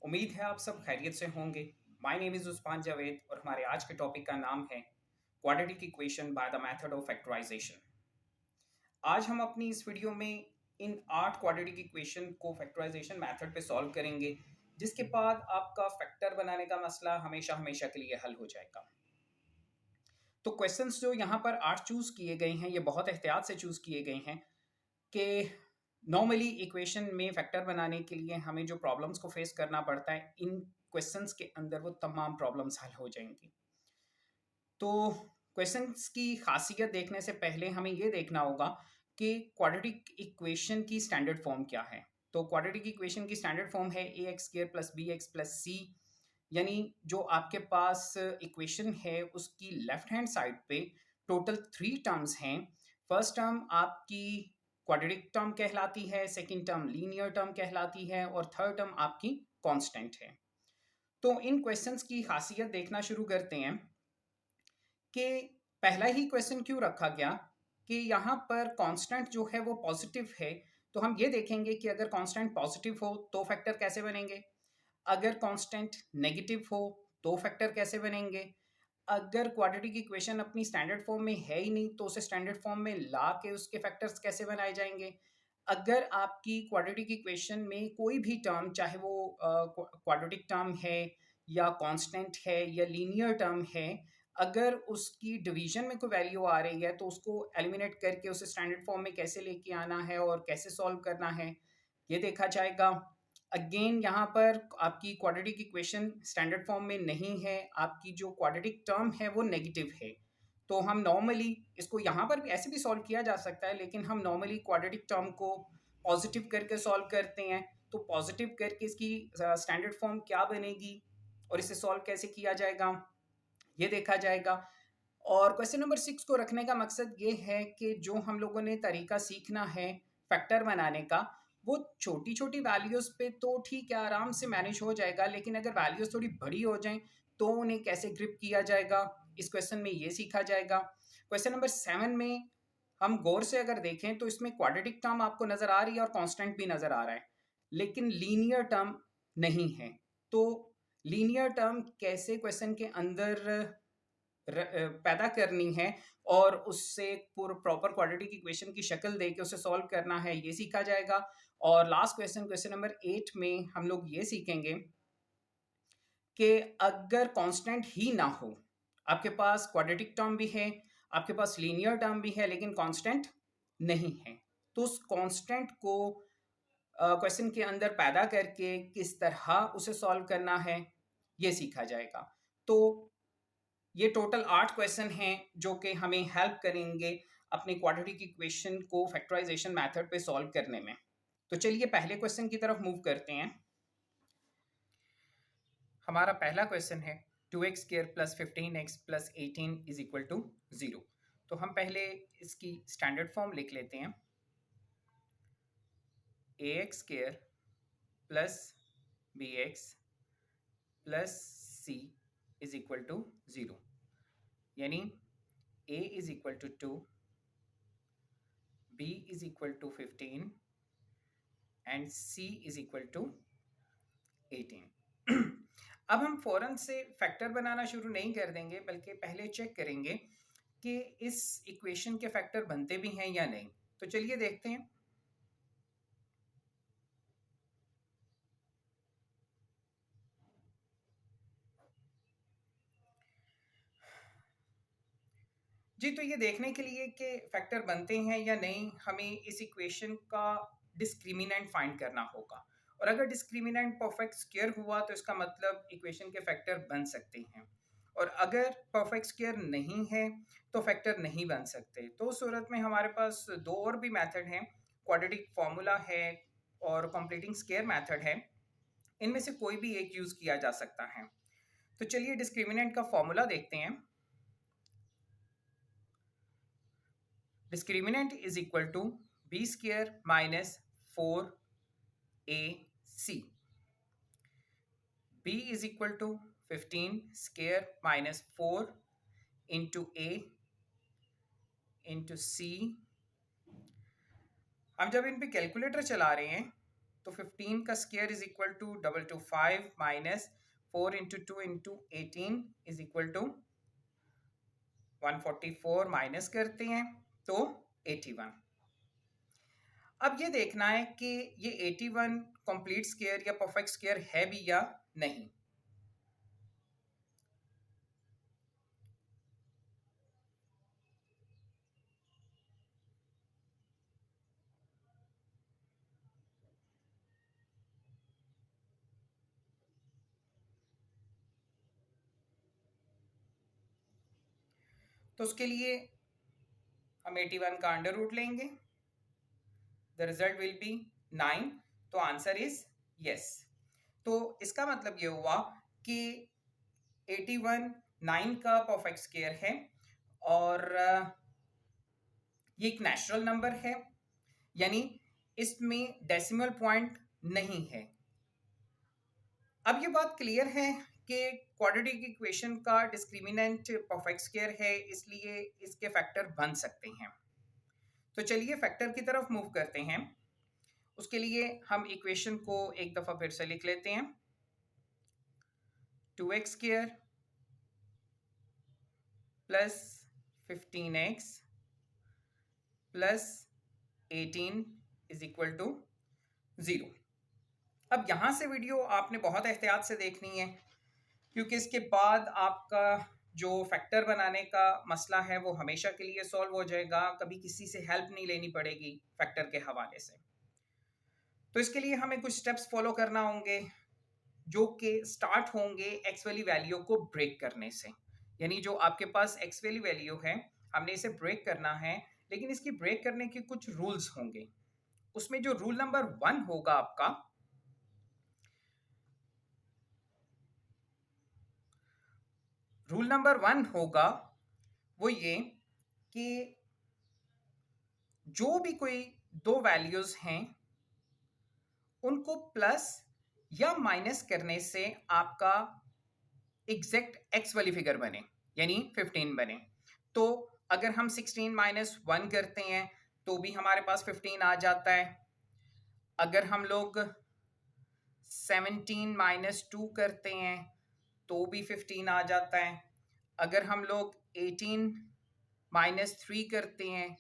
उम्मीद है आप सब खैरियत से होंगे। My name is Usman Javed और हमारे आज के टॉपिक का नाम है quadratic equation by the method of factorisation. आज हम अपनी इस वीडियो में इन 8 क्वाड्रेटिक इक्वेशन को फैक्टराइजेशन मेथड पे सॉल्व करेंगे, जिसके बाद आपका फैक्टर बनाने का मसला हमेशा हमेशा के लिए हल हो जाएगा। तो क्वेश्चंस जो यहाँ पर 8 चूज़ किए गए हैं, ये बहुत एहतियात से चूज़ किए गए हैं कि नॉर्मली इक्वेशन में फैक्टर बनाने के लिए हमें जो प्रॉब्लम्स को फेस करना पड़ता है, इन क्वेश्चंस के अंदर वो तमाम प्रॉब्लम्स हल हो जाएंगी। तो क्वेश्चंस की खासियत देखने से पहले हमें ये देखना होगा कि क्वाड्रेटिक इक्वेशन की स्टैंडर्ड फॉर्म क्या है। तो क्वाड्रेटिक इक्वेशन की स्टैंडर्ड फॉर्म है a x square plus b x plus c. यानी जो आपके पास इक्वेशन है उसकी लेफ्ट हैंड साइड पे टोटल 3 टर्म्स हैं। फर्स्ट टर्म आपकी क्वाड्रेटिक टर्म कहलाती है, सेकंड टर्म लीनियर टर्म कहलाती है और थर्ड टर्म आपकी कांस्टेंट है। तो इन क्वेश्चंस की खासियत देखना शुरू करते हैं कि पहला ही क्वेश्चन क्यों रखा गया कि यहाँ पर कांस्टेंट जो है वो पॉजिटिव है। तो हम ये देखेंगे कि अगर कांस्टेंट पॉजिटिव हो तो फैक्टर कैसे बनेंगे, अगर कांस्टेंट नेगेटिव हो तो फैक्टर कैसे बनेंगे, अगर क्वाड्रेटिक इक्वेशन अपनी स्टैंडर्ड फॉर्म में है ही नहीं तो उसे स्टैंडर्ड फॉर्म में ला के उसके फैक्टर्स कैसे बनाए जाएंगे, अगर आपकी क्वाड्रेटिक इक्वेशन में कोई भी टर्म, चाहे वो क्वाड्रेटिक टर्म है या कांस्टेंट है या लीनियर टर्म है, अगर उसकी डिवीजन में कोई वैल्यू आ रही है तो उसको एलिमिनेट करके उसे स्टैंडर्ड फॉर्म में कैसे लेके आना है और कैसे सॉल्व करना है, ये देखा जाएगा। अगेन यहाँ पर आपकी क्वाड्रेटिक इक्वेशन स्टैंडर्ड फॉर्म में नहीं है, आपकी जो क्वाड्रेटिक टर्म है वो नेगेटिव है। तो हम नॉर्मली इसको यहाँ पर भी ऐसे भी सॉल्व किया जा सकता है, लेकिन हम नॉर्मली क्वाड्रेटिक टर्म को पॉजिटिव करके सॉल्व करते हैं। तो पॉजिटिव करके इसकी स्टैंडर्ड फॉर्म क्या बनेगी और इसे सॉल्व कैसे किया जाएगा, ये देखा जाएगा। और क्वेश्चन नंबर 6 को रखने का मकसद ये है कि जो हम लोगों ने तरीका सीखना है फैक्टर बनाने का, वो छोटी छोटी वैल्यूज़ पे तो ठीक है, आराम से मैनेज हो जाएगा, लेकिन अगर वैल्यूज़ थोड़ी बड़ी हो जाएं तो उन्हें कैसे ग्रिप किया जाएगा, इस क्वेश्चन में ये सीखा जाएगा। क्वेश्चन नंबर 7 में हम गौर से अगर देखें तो इसमें क्वाड्रेटिक टर्म आपको नज़र आ रही है और कांस्टेंट भी नज़र आ रहा है, लेकिन लीनियर टर्म नहीं है। तो लीनियर टर्म कैसे क्वेश्चन के अंदर पैदा करनी है और उससे प्रॉपर क्वाड्रेटिक इक्वेशन की शक्ल दे के उसे सॉल्व करना है, ये सीखा जाएगा। और लास्ट क्वेश्चन, क्वेश्चन नंबर 8 में हम लोग ये सीखेंगे कि अगर कांस्टेंट ही ना हो, आपके पास क्वाड्रेटिक टर्म भी है, आपके पास लीनियर टर्म भी है, लेकिन कांस्टेंट नहीं है, तो उस कांस्टेंट को क्वेश्चन के अंदर पैदा करके किस तरह उसे सॉल्व करना है, ये सीखा जाएगा। तो ये टोटल 8 क्वेश्चन हैं जो कि हमें हेल्प करेंगे अपने क्वाड्रेटिक इक्वेशन को फैक्टराइजेशन मेथड पे सॉल्व करने में। तो चलिए पहले क्वेश्चन की तरफ मूव करते हैं। हमारा पहला क्वेश्चन है 2x square plus 15x plus 18 is equal to 0। तो हम पहले इसकी स्टैंडर्ड फॉर्म लिख लेते हैं, a x square plus b x plus c is equal to 0। यानी a is equal to 2, b is equal to 15 and c is equal to 18। अब हम फौरन से फैक्टर बनाना शुरू नहीं कर देंगे, बल्कि पहले चेक करेंगे कि इस इक्वेशन के फैक्टर बनते भी हैं या नहीं। तो चलिए देखते हैं। जी, तो ये देखने के लिए कि फैक्टर बनते हैं या नहीं, हमें इस इक्वेशन का डिस्क्रिमिनेंट फाइंड करना होगा। और अगर डिस्क्रिमिनेंट परफेक्ट स्क्वायर हुआ तो इसका मतलब इक्वेशन के फैक्टर बन सकते हैं, और अगर परफेक्ट स्क्वायर नहीं है तो फैक्टर नहीं बन सकते। तो उस सूरत में हमारे पास दो और भी मेथड हैं, क्वाड्रेटिक फार्मूला है और कंप्लीटिंग स्क्वायर मेथड है। इनमें से कोई भी एक यूज़ किया जा सकता है। तो चलिए डिस्क्रिमिनेंट का फॉर्मूला देखते हैं। Discriminant is equal to b square minus 4ac. b is equal to 15 square minus 4 into a into c. हम जब इन पे कैलकुलेटर चला रहे हैं तो 15 का square is equal to 225 minus 4 into 2 into 18 is equal to 144 minus करते हैं तो 81। अब ये देखना है कि ये 81 कंप्लीट स्क्वायर या परफेक्ट स्क्वायर है भी या नहीं। तो उसके लिए हम 81 का अंडर रूट लेंगे, द रिजल्ट विल बी 9, तो आंसर इज यस। तो इसका मतलब ये हुआ कि 81 9 का परफेक्ट स्क्वायर है और ये एक नेचुरल नंबर है, यानी इसमें डेसिमल पॉइंट नहीं है। अब ये बात क्लियर है कि क्वाड्रेटिक इक्वेशन का डिस्क्रिमिनेंट परफेक्ट स्क्वायर है, इसलिए इसके फैक्टर बन सकते हैं। तो चलिए फैक्टर की तरफ मूव करते हैं। उसके लिए हम इक्वेशन को एक दफ़ा फिर से लिख लेते हैं। 2x square plus 15x plus 18 is equal to 0। अब यहाँ से वीडियो आपने बहुत एहतियात से देखनी है, क्योंकि इसके बाद आपका जो फैक्टर बनाने का मसला है वो हमेशा के लिए सॉल्व हो जाएगा, कभी किसी से हेल्प नहीं लेनी पड़ेगी फैक्टर के हवाले से। तो इसके लिए हमें कुछ स्टेप्स फॉलो करना होंगे, जो कि स्टार्ट होंगे एक्स वाली वैल्यू को ब्रेक करने से। यानी जो आपके पास एक्स वाली वैल्यू है, हमने इसे ब्रेक करना है, लेकिन इसकी ब्रेक करने के कुछ रूल्स होंगे। उसमें जो रूल नंबर 1 होगा आपका, रूल नंबर 1 होगा वो ये कि जो भी कोई दो वैल्यूज हैं उनको प्लस या माइनस करने से आपका एग्जैक्ट एक्स वाली फिगर बने, यानी 15 बने। तो अगर हम 16 माइनस 1 करते हैं तो भी हमारे पास 15 आ जाता है। अगर हम लोग 17 माइनस 2 करते हैं तो भी 15 आ जाता है। अगर हम लोग 18 माइनस 3 करते हैं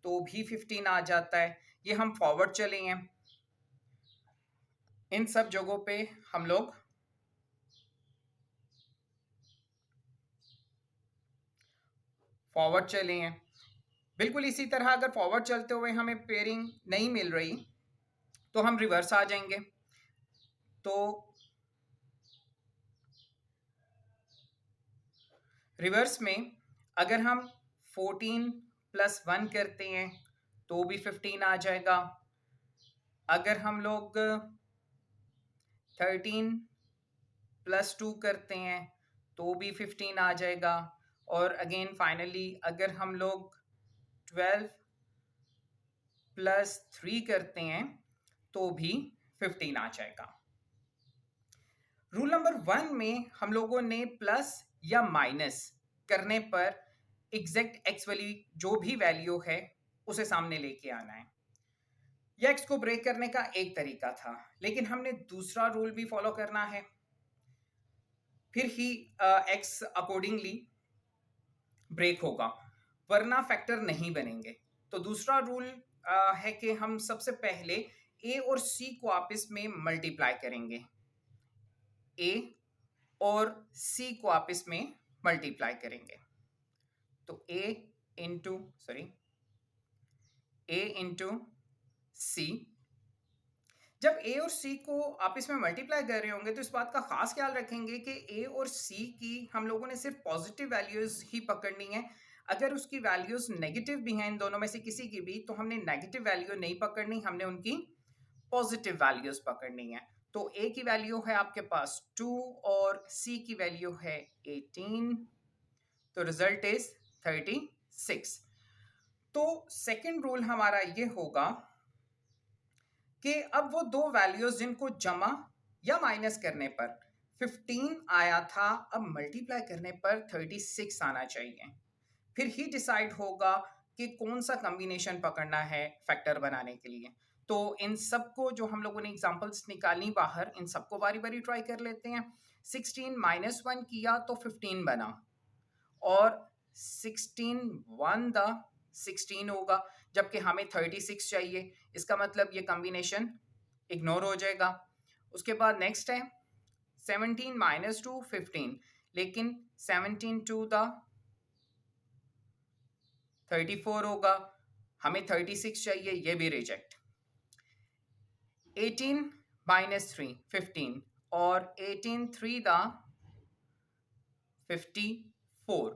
तो भी 15 आ जाता है। ये हम फॉरवर्ड चले हैं, इन सब जगहों पे हम लोग फॉरवर्ड चले हैं। बिल्कुल इसी तरह अगर फॉरवर्ड चलते हुए हमें पेयरिंग नहीं मिल रही तो हम रिवर्स आ जाएंगे। तो रिवर्स में अगर हम 14 प्लस 1 करते हैं तो भी 15 आ जाएगा। अगर हम लोग 13 प्लस 2 करते हैं तो भी 15 आ जाएगा। और अगेन फाइनली अगर हम लोग 12 प्लस 3 करते हैं तो भी 15 आ जाएगा। रूल नंबर 1 में हम लोगों ने प्लस या माइनस करने पर एग्जैक्ट एक्स वाली जो भी वैल्यू है उसे सामने लेके आना है। यह एक्स को ब्रेक करने का एक तरीका था, लेकिन हमने दूसरा रूल भी फॉलो करना है, फिर ही एक्स अकॉर्डिंगली ब्रेक होगा, वरना फैक्टर नहीं बनेंगे। तो दूसरा रूल है कि हम सबसे पहले ए और सी को आपस में मल्टीप्लाई करेंगे। ए और सी को आपस में मल्टीप्लाई करेंगे। तो ए इंटू सी। जब ए और सी को आपस में मल्टीप्लाई कर रहे होंगे तो इस बात का खास ख्याल रखेंगे कि ए और सी की हम लोगों ने सिर्फ पॉजिटिव वैल्यूज ही पकड़नी है। अगर उसकी वैल्यूज नेगेटिव भी हैं इन दोनों में से किसी की भी, तो हमने नेगेटिव वैल्यू नहीं पकड़नी, हमने उनकी पॉजिटिव वैल्यूज पकड़नी है। तो ए की वैल्यू है आपके पास 2 और सी की वैल्यू है 18, तो रिजल्ट इज 36। तो सेकंड रूल हमारा ये होगा कि अब वो दो वैल्यूज जिनको जमा या माइनस करने पर 15 आया था, अब मल्टीप्लाई करने पर 36 आना चाहिए। फिर ही डिसाइड होगा कि कौन सा कॉम्बिनेशन पकड़ना है फैक्टर बनाने के लिए। तो इन सबको जो हम लोगों ने एग्जांपल्स निकाली बाहर, इन सबको बारी बारी ट्राई कर लेते हैं। 16 माइनस 1 किया तो 15 बना, और 16 1 द 16 होगा, जबकि हमें 36 चाहिए। इसका मतलब ये कॉम्बिनेशन इग्नोर हो जाएगा। उसके बाद नेक्स्ट है 17 माइनस 2 15, लेकिन 17 2 द 34 होगा, हमें 36 चाहिए, ये भी रिजेक्ट। 18 माइनस 3 15, और 18 3 द 54,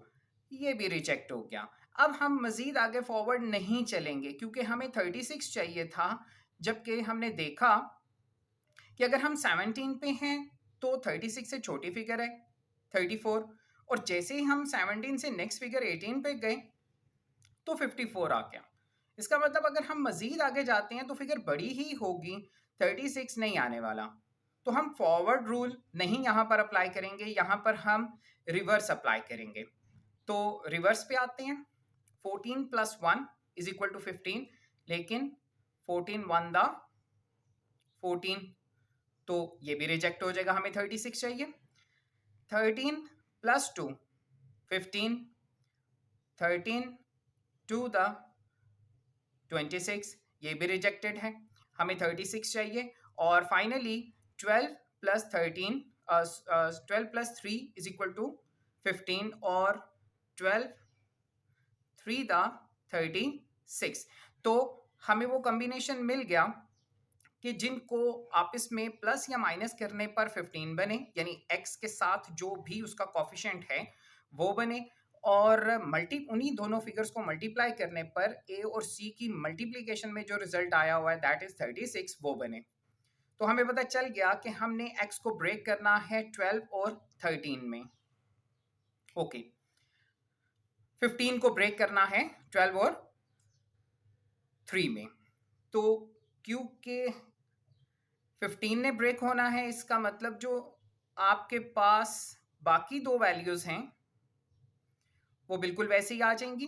ये भी रिजेक्ट हो गया। अब हम मजीद आगे फॉरवर्ड नहीं चलेंगे क्योंकि हमें 36 चाहिए था, जबकि हमने देखा कि अगर हम 17 पे हैं तो 36 से छोटी फिगर है 34, और जैसे ही हम 17 से नेक्स्ट फिगर 18 पे गए तो 54 आ गया। इसका मतलब अगर हम मजीद आगे जाते हैं तो फिगर बड़ी ही होगी, 36 नहीं आने वाला। तो हम फॉरवर्ड रूल नहीं यहाँ पर अप्लाई करेंगे, यहाँ पर हम रिवर्स अप्लाई करेंगे। तो रिवर्स पे आते हैं। 14 प्लस 1 इज इक्वल टू 15, लेकिन 14 1 द 14, तो ये भी रिजेक्ट हो जाएगा, हमें 36 चाहिए। 13 प्लस 2 15, 13 2 द 26, ये भी रिजेक्टेड है, हमें 36 चाहिए। और finally 12 plus 13 12 plus 3 is equal to 15, और 12 3 द 36। तो हमें वो कॉम्बिनेशन मिल गया कि जिनको आपस में प्लस या माइनस करने पर 15 बने, यानी x के साथ जो भी उसका कॉफिशिएंट है वो बने, और उन्हीं दोनों फिगर्स को मल्टीप्लाई करने पर a और c की मल्टीप्लिकेशन में जो रिजल्ट आया हुआ है दैट इज 36, वो बने। तो हमें पता चल गया कि हमने x को ब्रेक करना है 12 और 13 में। ओके, 15 को ब्रेक करना है 12 और 3 में। तो क्योंकि 15 ने ब्रेक होना है, इसका मतलब जो आपके पास बाकी दो वैल्यूज हैं वो बिल्कुल वैसे ही आ जाएंगी,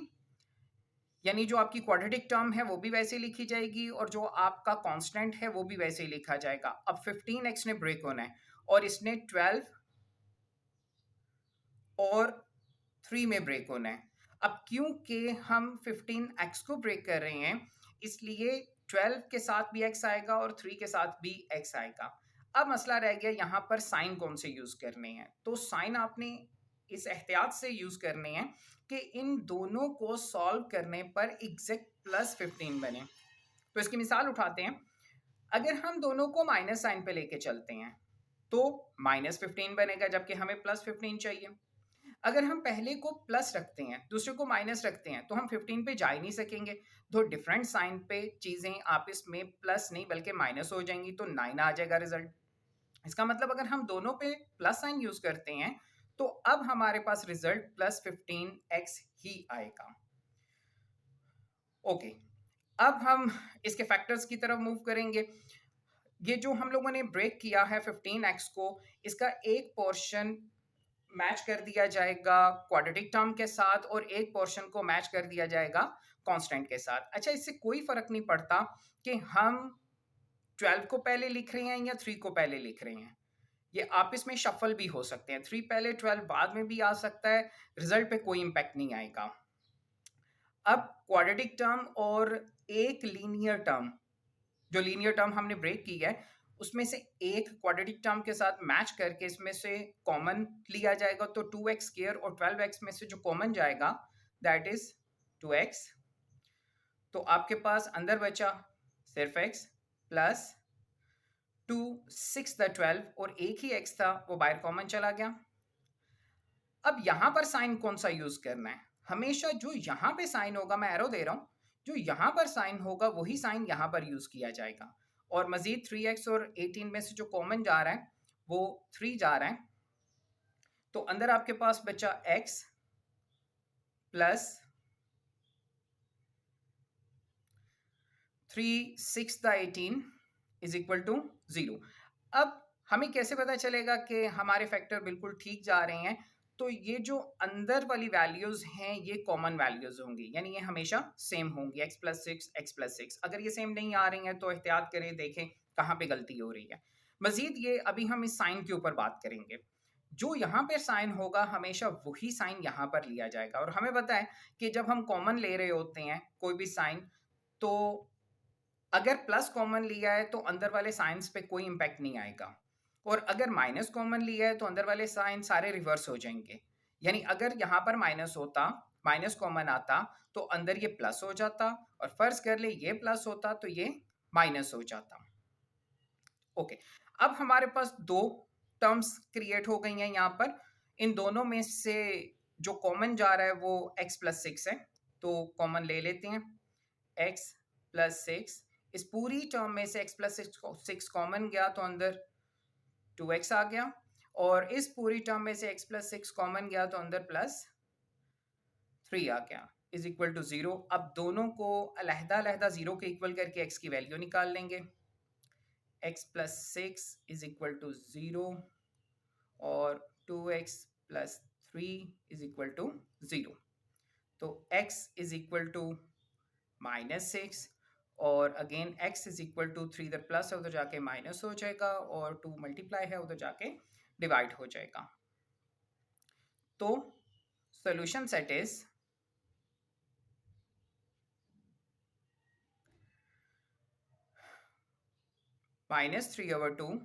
यानी जो आपकी क्वाड्रेटिक टर्म है वो भी वैसे ही लिखी जाएगी, और जो आपका कांस्टेंट है वो भी वैसे ही लिखा जाएगा। अब 15x ने ब्रेक होना है, और इसने 12 और 3 में ब्रेक होना है। अब क्योंकि हम 15x को ब्रेक कर रहे हैं, इसलिए 12 के साथ भी x आएगा और 3 के साथ भी x आएगा। अब मसला रह गया यहाँ पर साइन कौन से यूज करने हैं। तो साइन आपने इस एहतियात से यूज करने हैं कि इन दोनों को सॉल्व करने पर एग्जैक्ट प्लस 15 बने। तो इसकी मिसाल उठाते हैं। अगर हम दोनों को माइनस साइन पे लेके चलते हैं तो माइनस 15 बनेगा, जबकि हमें प्लस 15 चाहिए। अगर हम पहले को प्लस रखते हैं, दूसरे को माइनस रखते हैं, तो हम 15 पे जा ही नहीं सकेंगे। दो डिफरेंट साइन पे चीजें आपस में प्लस नहीं बल्कि माइनस हो जाएंगी, तो 9 आ जाएगा रिजल्ट। इसका मतलब अगर हम दोनों पे प्लस साइन यूज करते हैं तो अब हमारे पास रिजल्ट प्लस 15x ही आएगा। ओके, अब हम इसके फैक्टर्स की तरफ मूव करेंगे। ये जो हम लोगों ने ब्रेक किया है 15x को, इसका एक पोर्शन मैच कर दिया जाएगा क्वाड्रेटिक टर्म के साथ, और एक पोर्शन को मैच कर दिया जाएगा कांस्टेंट के साथ। अच्छा, इससे कोई फर्क नहीं पड़ता कि हम 12 को पहले लिख रहे हैं या 3 को पहले लिख रहे हैं, ये आपस में शफल भी हो सकते हैं। 3 पहले 12 बाद में भी आ सकता है, रिजल्ट पे कोई इंपैक्ट नहीं आएगा। अब क्वाड्रेटिक टर्म और एक लीनियर टर्म, जो लीनियर टर्म हमने ब्रेक की है, उसमें से एक क्वाड्रेटिक टर्म के साथ मैच करके इसमें से कॉमन लिया जाएगा, तो 2x स्क्वायर और 12x में से जो कॉमन जाएगा दैट इज 2x। तो आपके पास अंदर बचा सिर्फ x प्लस 2 6 द 12, और एक ही x था वो बाहर कॉमन चला गया। अब यहां पर साइन कौन सा यूज करना है? हमेशा जो यहां पे साइन होगा, मैं एरो दे रहा हूं, जो यहां पर साइन होगा वही साइन यहां पर यूज किया जाएगा। और मजीद 3x और 18 में से जो कॉमन जा रहा है वो 3 जा रहा है, तो अंदर आपके पास बचा x plus 3 6 the 18 is equal to 0। अब हमें कैसे पता चलेगा कि हमारे फैक्टर बिल्कुल ठीक जा रहे हैं? तो ये जो अंदर वाली वैल्यूज हैं ये कॉमन वैल्यूज होंगी, यानी ये हमेशा सेम होंगी, x plus six x plus six. अगर ये सेम नहीं आ रही हैं तो एहतियात करें, देखें कहाँ पे गलती हो रही है। मजीद ये अभी हम इस साइन के ऊपर बात करेंगे। जो यहाँ पे साइन होगा हमेशा वही साइन यहाँ पर लिया जाएगा, और हमें पता है कि जब हम कॉमन ले रहे होते हैं कोई भी साइन, तो अगर प्लस कॉमन लिया है तो अंदर वाले साइंस पे कोई इम्पैक्ट नहीं आएगा, और अगर माइनस कॉमन लिया है तो अंदर वाले साइन सारे रिवर्स हो जाएंगे। यानी अगर यहाँ पर माइनस होता, माइनस कॉमन आता, तो अंदर ये प्लस हो जाता, और फर्ज कर ले ये प्लस होता तो ये माइनस हो जाता। ओके, अब हमारे पास दो टर्म्स क्रिएट हो गई हैं यहाँ पर। इन दोनों में से जो कॉमन जा रहा है वो x प्लस सिक्स है, तो कॉमन ले लेते हैं। x प्लस सिक्स, इस पूरी टर्म में से x प्लस सिक्स कॉमन गया तो अंदर 2x आ गया, और इस पूरी टर्म में से x प्लस सिक्स कॉमन गया तो अंदर प्लस 3 आ गया, इज इक्वल टू 0। अब दोनों को अलहदा अलहदा 0 के इक्वल करके x की वैल्यू निकाल लेंगे। x plus six is equal to 0 और 2x plus 3 is equal to 0। तो x is equal to minus six, और again x is equal to 3, इधर प्लस है उधर जाके माइनस हो जाएगा, और 2 मल्टीप्लाई है उधर जाके डिवाइड हो जाएगा। तो solution set is -3/2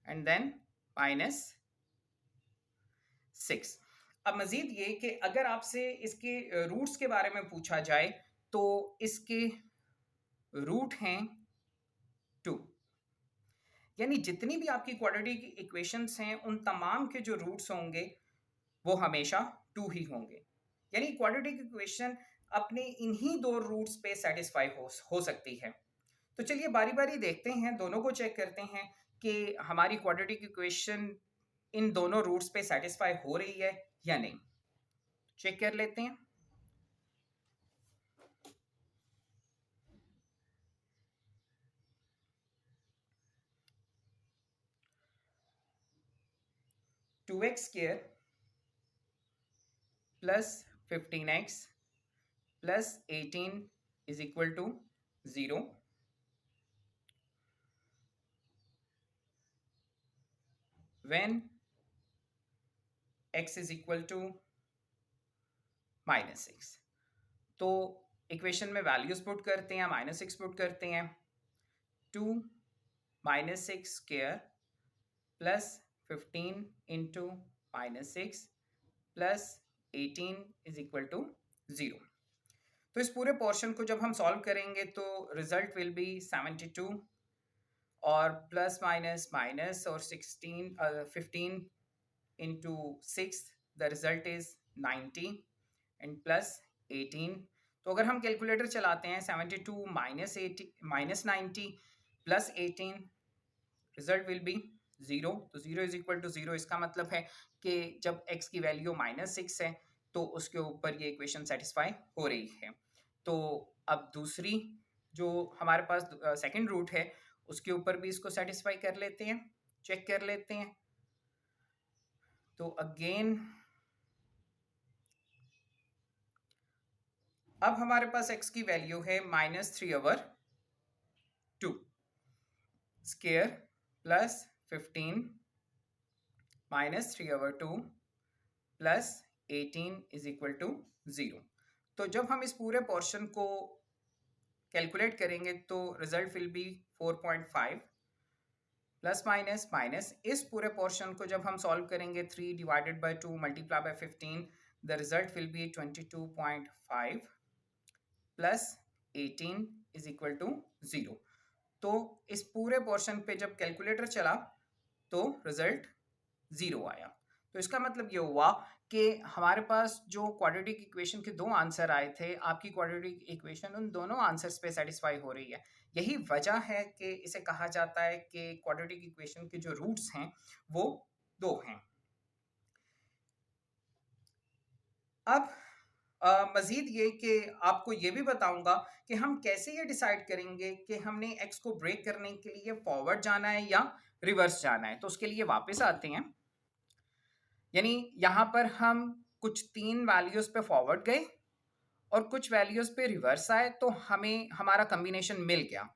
and then -6। अब मजीद ये कि अगर आपसे इसके रूट्स के बारे में पूछा जाए तो इसके रूट हैं 2, यानी जितनी भी आपकी क्वाड्रेटिक इक्वेशंस हैं उन तमाम के जो रूट्स होंगे वो हमेशा 2 ही होंगे। यानी क्वाड्रेटिक इक्वेशन अपने इन्हीं दो रूट्स पे सेटिस्फाई हो सकती है। तो चलिए बारी बारी देखते हैं, दोनों को चेक करते हैं कि हमारी क्वाड्रेटिक इक्वेशन इन दोनों रूट्स पे सेटिस्फाई हो रही है या नहीं। चेक कर लेते हैं। Two x square plus 15x plus 18 is equal to 0। when x is equal to -6। तो इक्वेशन में वैल्यूज पुट करते हैं, -6 पुट करते हैं। 2 -6 square plus 15 into -6 plus 18 is equal to 0। तो इस पूरे पोर्शन को जब हम सॉल्व करेंगे तो रिजल्ट विल बी 72, और प्लस माइनस माइनस और 15 into 6 the result is 90 and plus 18। तो अगर हम कैलकुलेटर चलाते हैं 72 minus 90 plus 18, result will B 0। तो 0 इज इक्वल टू 0, इसका मतलब है कि जब x की वैल्यू -6 है तो उसके ऊपर ये इक्वेशन सेटिस्फाई हो रही है। तो अब दूसरी जो हमारे पास सेकंड रूट है उसके ऊपर भी इसको सेटिस्फाई कर लेते हैं, चेक कर लेते हैं। तो अगेन अब हमारे पास x की वैल्यू है -3/2 square plus 15 -3/2 plus 18 is equal to 0। तो जब हम इस पूरे पोर्शन को कैलकुलेट करेंगे तो result will be 4.5 plus minus minus. इस पूरे पोर्शन को जब हम सॉल्व करेंगे 3 divided by 2 multiply by 15, the result will be 22.5 plus 18 is equal to 0। तो इस पूरे पोर्शन पे जब कैलकुलेटर चला तो रिजल्ट 0 आया। तो इसका मतलब ये हुआ कि हमारे पास जो क्वाड्रेटिक इक्वेशन के दो आंसर आए थे, आपकी क्वाड्रेटिक इक्वेशन उन दोनों आंसर्स पे सेटिस्फाई हो रही है। यही वजह है कि इसे कहा जाता है कि क्वाड्रेटिक इक्वेशन के जो रूट्स हैं वो 2 हैं। अब मजीद ये कि आपको ये भी बताऊंगा कि हम कैसे ये डिसाइड करेंगे कि हमने x को ब्रेक करने के लिए फॉरवर्ड जाना है या रिवर्स जाना है। तो उसके लिए वापस आते हैं। यानी यहाँ पर हम कुछ 3 वैल्यूज़ पे फॉरवर्ड गए और कुछ वैल्यूज़ पे रिवर्स आए, तो हमें हमारा कॉम्बिनेशन मिल गया।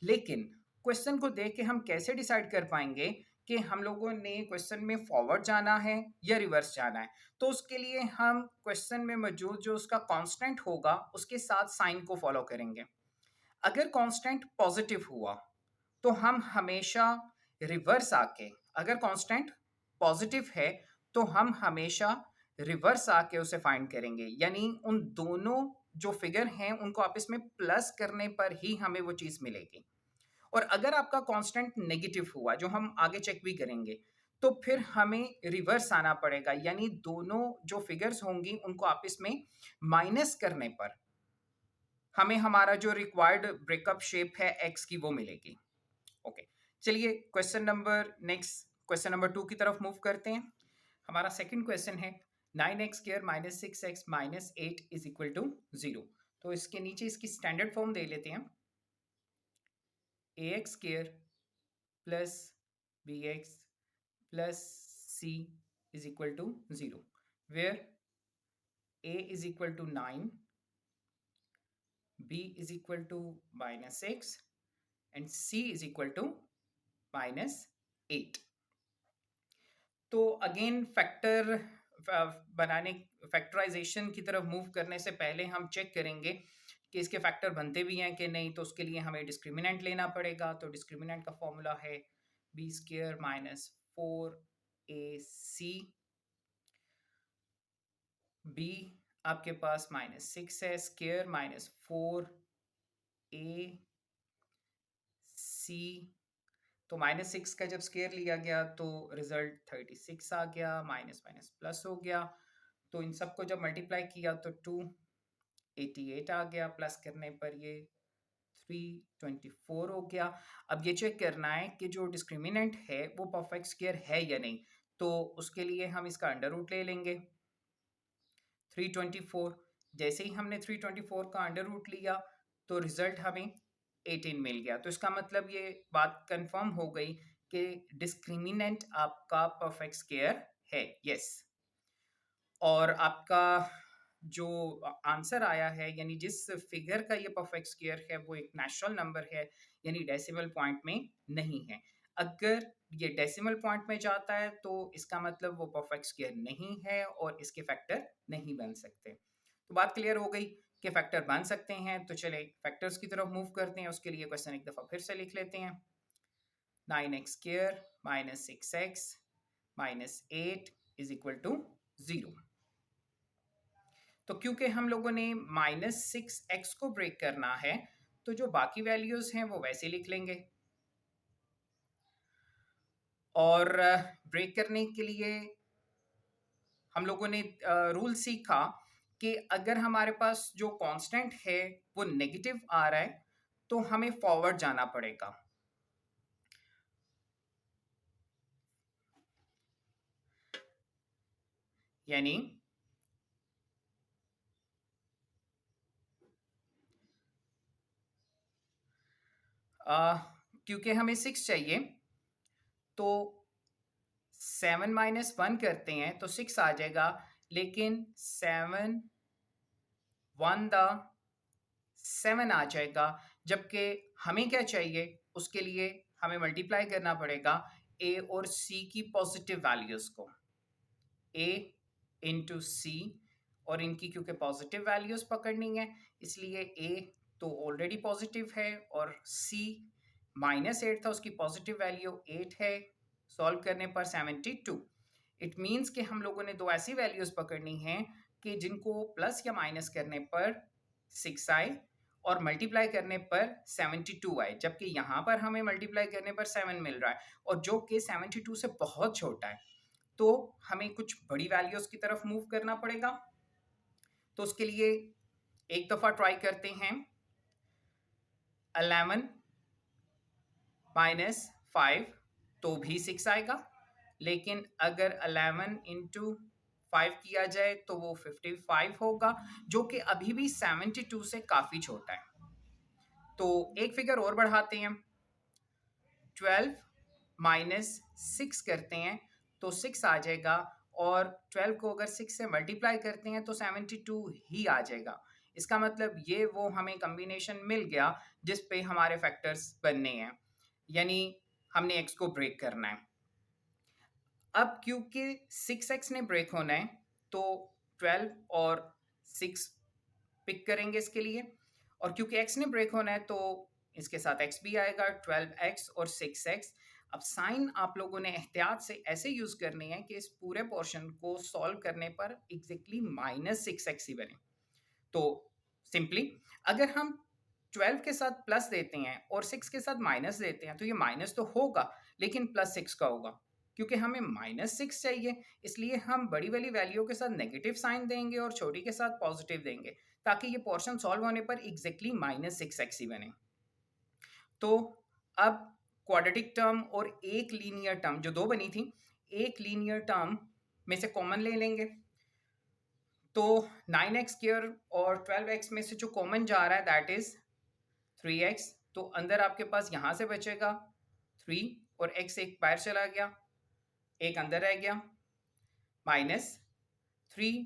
लेकिन क्वेश्चन को देख के हम कैसे डिसाइड कर पाएंगे कि हम लोगों ने क्वेश्चन में फॉरवर्ड जाना है या रिवर्स जाना है? तो उसके लिए हम क्वेश्चन में मौजूद जो उसका कांस्टेंट होगा उसके साथ साइन को फॉलो करेंगे। अगर कांस्टेंट पॉजिटिव हुआ तो हम हमेशा रिवर्स आके, अगर कांस्टेंट पॉजिटिव है तो हम हमेशा रिवर्स आके उसे फाइंड करेंगे, यानी उन दोनों जो फिगर हैं उनको आपस में प्लस करने पर ही हमें वो चीज़ मिलेगी। और अगर आपका कांस्टेंट नेगेटिव हुआ, जो हम आगे चेक भी करेंगे, तो फिर हमें रिवर्स आना पड़ेगा, यानी दोनों जो फिगर्स होंगी उनको आपस में माइनस करने पर हमें हमारा जो रिक्वायर्ड ब्रेकअप शेप है एक्स की वो मिलेगी। ओके, चलिए क्वेश्चन नंबर 2 की तरफ मूव करते हैं। हमारा सेकंड क्वेश्चन है 9x² minus 6x minus 8 is equal to 0। तो इसके नीचे इसकी स्टैंडर्ड फॉर्म दे लेते हैं, ax² plus bx plus c is equal to 0, where a is equal to 9, b is equal to minus 6 and c is equal to minus 8। तो again बनाने factorisation की तरफ मूव करने से पहले हम चेक करेंगे कि इसके फैक्टर बनते भी हैं कि नहीं। तो उसके लिए हमें डिस्क्रिमिनेंट लेना पड़ेगा। तो डिस्क्रिमिनेंट का फॉर्मूला है b² माइनस 4ac, b आपके पास -6 है, स्क्वायर -4ac, तो -6 का जब स्क्वायर लिया गया तो रिजल्ट 36 आ गया, माइनस माइनस प्लस हो गया। तो इन सबको जब मल्टीप्लाई किया तो 288 आ गया, प्लस करने पर ये 324 हो गया। अब ये चेक करना है कि जो डिस्क्रिमिनेंट है वो परफेक्ट स्क्वायर है या नहीं। तो उसके लिए हम इसका अंडर रूट ले लेंगे 324। जैसे ही हमने 324 का अंडर रूट लिया तो रिजल्ट हमें 18 मिल गया। तो इसका मतलब ये बात कंफर्म हो गई कि डिस्क्रिमिनेंट आपका परफेक्ट स्क्वायर है, यस। और आपका जो आंसर आया है, यानी जिस फिगर का ये परफेक्ट स्क्वायर है वो एक नेचुरल नंबर है, यानी डेसिमल पॉइंट में नहीं है। अगर ये डेसिमल पॉइंट में जाता है तो इसका मतलब वो परफेक्ट स्क्वायर नहीं है और इसके फैक्टर नहीं बन सकते। तो बात क्लियर हो गई कि फैक्टर बन सकते हैं। तो चले फैक्टर्स की तरफ मूव करते हैं। उसके लिए क्वेश्चन एक दफ़ा फिर से लिख लेते हैं, 9x² minus 6x minus 8 is equal to 0। तो क्योंकि हम लोगों ने -6x को ब्रेक करना है तो जो बाकी वैल्यूज हैं वो वैसे लिख लेंगे। और ब्रेक करने के लिए हम लोगों ने रूल सीखा कि अगर हमारे पास जो कांस्टेंट है वो नेगेटिव आ रहा है तो हमें फॉरवर्ड जाना पड़ेगा। यानी क्योंकि हमें 6 चाहिए तो 7 माइनस 1 करते हैं तो 6 आ जाएगा, लेकिन 7 1 द 7 आ जाएगा। जबकि हमें क्या चाहिए, उसके लिए हमें मल्टीप्लाई करना पड़ेगा ए और सी की पॉजिटिव वैल्यूज़ को, ए इंटू सी, और इनकी क्योंकि पॉजिटिव वैल्यूज़ पकड़नी है इसलिए ए तो ऑलरेडी पॉजिटिव है और सी -8 था, उसकी पॉजिटिव वैल्यू 8 है। सॉल्व करने पर 72। इट मीन्स कि हम लोगों ने दो ऐसी वैल्यूज़ पकड़नी हैं कि जिनको प्लस या माइनस करने पर 6 आए और मल्टीप्लाई करने पर 72 आए, जबकि यहाँ पर हमें मल्टीप्लाई करने पर 7 मिल रहा है और जो कि 72 से बहुत छोटा है। तो हमें कुछ बड़ी वैल्यूज़ की तरफ मूव करना पड़ेगा। तो उसके लिए एक दफ़ा ट्राई करते हैं, 11 माइनस 5 तो भी 6 आएगा, लेकिन अगर 11 इंटू 5 किया जाए तो वो 55 होगा, जो कि अभी भी 72 से काफ़ी छोटा है। तो एक फिगर और बढ़ाते हैं, 12 माइनस 6 करते हैं तो 6 आ जाएगा और 12 को अगर 6 से मल्टीप्लाई करते हैं तो 72 ही आ जाएगा। इसका मतलब ये वो हमें कॉम्बिनेशन मिल गया जिस पे हमारे फैक्टर्स बनने हैं, यानी हमने x को ब्रेक करना है। अब क्योंकि 6x ने ब्रेक होना है तो 12 और 6 पिक करेंगे इसके लिए, और क्योंकि x ने ब्रेक होना है तो इसके साथ x भी आएगा, 12x और 6x। अब साइन आप लोगों ने एहतियात से ऐसे यूज करनी है कि इस पूरे पोर्शन को सॉल्व करने पर एग्जैक्टली -6x ही बने। तो सिंपली अगर हम 12 के साथ प्लस देते हैं और 6 के साथ माइनस देते हैं तो ये माइनस तो होगा लेकिन +6 का होगा, क्योंकि हमें -6 चाहिए, इसलिए हम बड़ी वाली वैल्यू के साथ नेगेटिव साइन देंगे और छोटी के साथ पॉजिटिव देंगे ताकि ये पोर्शन सॉल्व होने पर एग्जैक्टली -6x ही बने। तो अब क्वाड्रेटिक टर्म और एक लीनियर टर्म जो दो बनी थी, एक लीनियर टर्म में से कॉमन ले लेंगे। तो 9x स्क्वायर और 12x में से जो कॉमन जा रहा है दैट इज 3x, तो अंदर आपके पास यहां से बचेगा 3 और x एक बाहर चला गया, एक अंदर रह गया, -3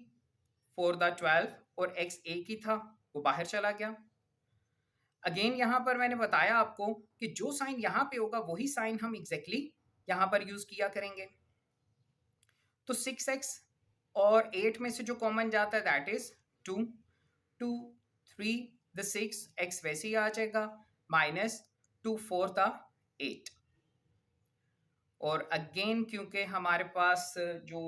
4 द 12 और x एक ही था वो बाहर चला गया। अगेन यहां पर मैंने बताया आपको कि जो साइन यहां पे होगा वही साइन हम एग्जैक्टली यहां पर यूज किया करेंगे। तो 6x और 8 में से जो कॉमन जाता है दैट इज 2 2 3 द 6 x वैसे ही आ जाएगा, -2 4 था 8। और अगेन क्योंकि हमारे पास जो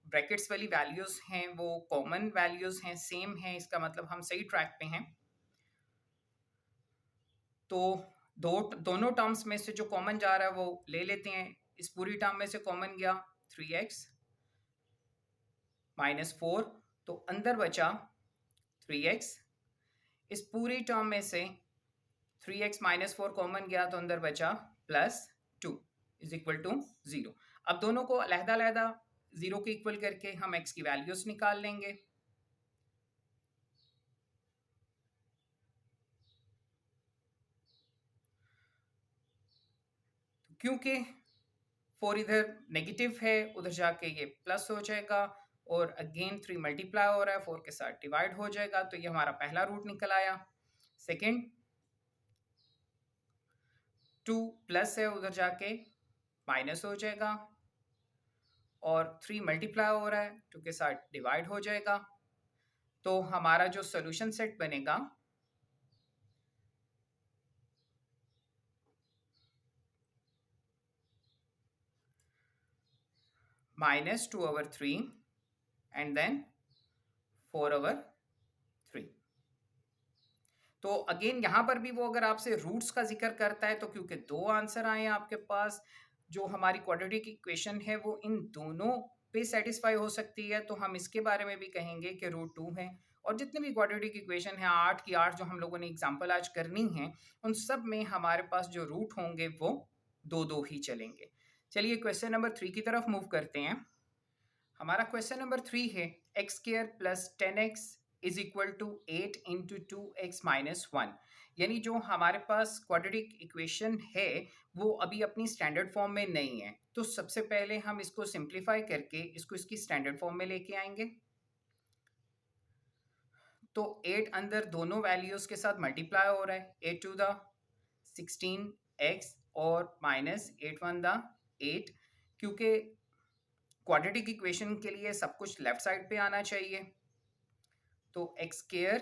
ब्रैकेट्स वाली वैल्यूज हैं वो कॉमन वैल्यूज हैं, सेम हैं, इसका मतलब हम सही ट्रैक पे हैं। तो दोनों टर्म्स में से जो कॉमन जा रहा है वो ले लेते हैं। इस पूरी टर्म में से कॉमन गया 3x -4, तो अंदर बचा 3x। इस पूरी टर्म में से 3x -4 कॉमन गया तो अंदर बचा +2 इज इक्वल टू 0। अब दोनों को अलहदा-अलहदा 0 के इक्वल करके हम x की वैल्यूज निकाल लेंगे। क्योंकि 4 इधर नेगेटिव है उधर जाके ये प्लस हो जाएगा, और अगेन 3 मल्टीप्लाई हो रहा है 4 के साथ डिवाइड हो जाएगा, तो ये हमारा पहला रूट निकल आया। सेकंड 2 प्लस है उधर जाके माइनस हो जाएगा, और 3 मल्टीप्लाई हो रहा है 2 के साथ डिवाइड हो जाएगा। तो हमारा जो सॉल्यूशन सेट बनेगा -2/3 एंड देन 4/3। तो अगेन यहाँ पर भी वो अगर आपसे रूट्स का जिक्र करता है तो क्योंकि दो आंसर आए हैं आपके पास, जो हमारी क्वाड्रेटिक इक्वेशन है वो इन दोनों पे सेटिस्फाई हो सकती है, तो हम इसके बारे में भी कहेंगे कि √2 है। और जितने भी क्वाड्रेटिक इक्वेशन है 8 की 8 जो हम लोगों ने एग्जाम्पल आज करनी है, उन सब में हमारे पास जो रूट होंगे वो दो दो ही चलेंगे। चलिए क्वेश्चन नंबर 3 की तरफ मूव करते हैं। हमारा क्वेश्चन नंबर 3 है x² + 10x is equal to 8 into 2x-1। यानी जो हमारे पास क्वाड्रेटिक इक्वेशन है वो अभी अपनी स्टैंडर्ड फॉर्म में नहीं है, तो सबसे पहले हम इसको सिंप्लीफाई करके इसको इसकी स्टैंडर्ड फॉर्म में लेके आएंगे। तो 8 अंदर दोनों वैल्यूज के साथ मल्टीप्लाई हो रहा है, 8 टू द 16x और -8 1 द 8, क्योंकि क्वाड्रेटिक इक्वेशन के लिए सब कुछ लेफ्ट साइड पे आना चाहिए। तो x²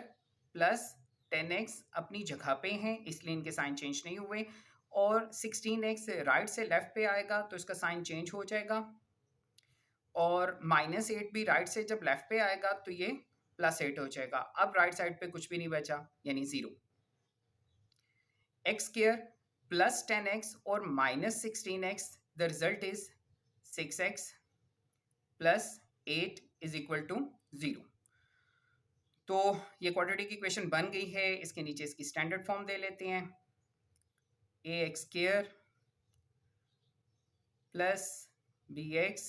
+ 10x अपनी जगह पे हैं इसलिए इनके साइन चेंज नहीं हुए, और 16x राइट से लेफ्ट पे आएगा तो इसका साइन चेंज हो जाएगा, और -8 भी राइट से जब लेफ्ट पे आएगा तो ये +8 हो जाएगा। अब राइट साइड पे कुछ भी नहीं बचा यानी 0। x² + 10x और -16x the result is 6x + 8 is equal to 0। तो ये क्वाड्रेटिक इक्वेशन बन गई है, इसके नीचे इसकी स्टैंडर्ड फॉर्म दे लेते हैं। ax² + bx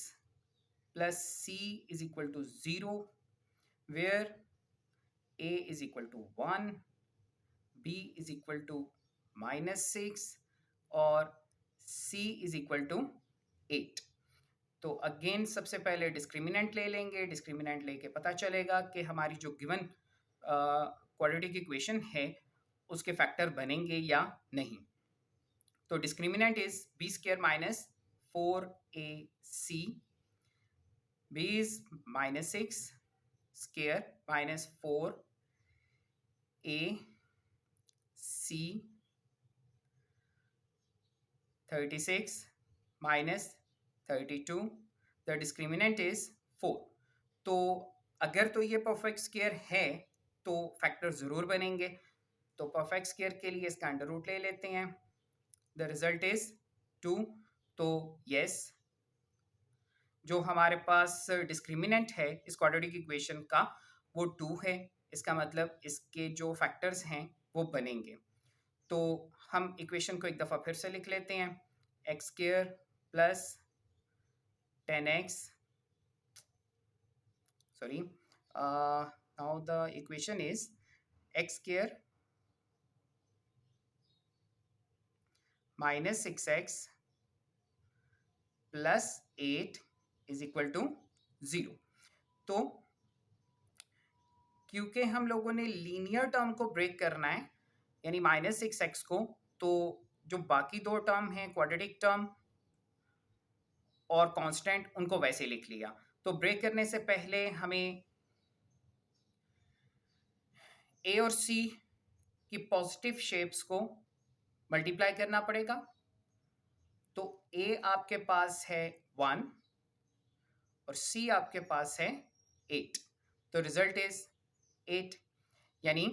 + c is equal to 0, where a is equal to 1, b is equal to -6 और c इज इक्वल टू 8। तो अगेन सबसे पहले डिस्क्रिमिनेंट ले लेंगे, डिस्क्रिमिनेंट लेके पता चलेगा कि हमारी जो गिवन क्वाड्रेटिक इक्वेशन है उसके फैक्टर बनेंगे या नहीं। तो discriminant is b square minus 4ac, b is minus 6 square minus 4ac 36 minus 32, the discriminant is 4। तो अगर तो ये परफेक्ट स्क्वायर है तो फैक्टर जरूर बनेंगे। तो परफेक्ट स्क्वायर के लिए इसका अंडर रूट ले लेते हैं, द रिजल्ट इज 2। तो यस, जो हमारे पास डिस्क्रिमिनेंट है इस क्वाड्रेटिक इक्वेशन का वो 2 है, इसका मतलब इसके जो फैक्टर्स हैं वो बनेंगे। तो हम इक्वेशन को एक दफ़ा फिर से लिख लेते हैं, x square plus 10x, sorry, now the equation is x square minus 6x plus 8 is equal to 0। तो क्योंकि हम लोगों ने लीनियर टर्म को ब्रेक करना है यानी -6x को, तो जो बाकी दो टर्म हैं क्वाड्रेटिक टर्म और कांस्टेंट उनको वैसे लिख लिया। तो ब्रेक करने से पहले हमें ए और सी की पॉजिटिव शेप्स को मल्टीप्लाई करना पड़ेगा। तो ए आपके पास है 1 और सी आपके पास है 8, तो रिजल्ट इज 8। यानी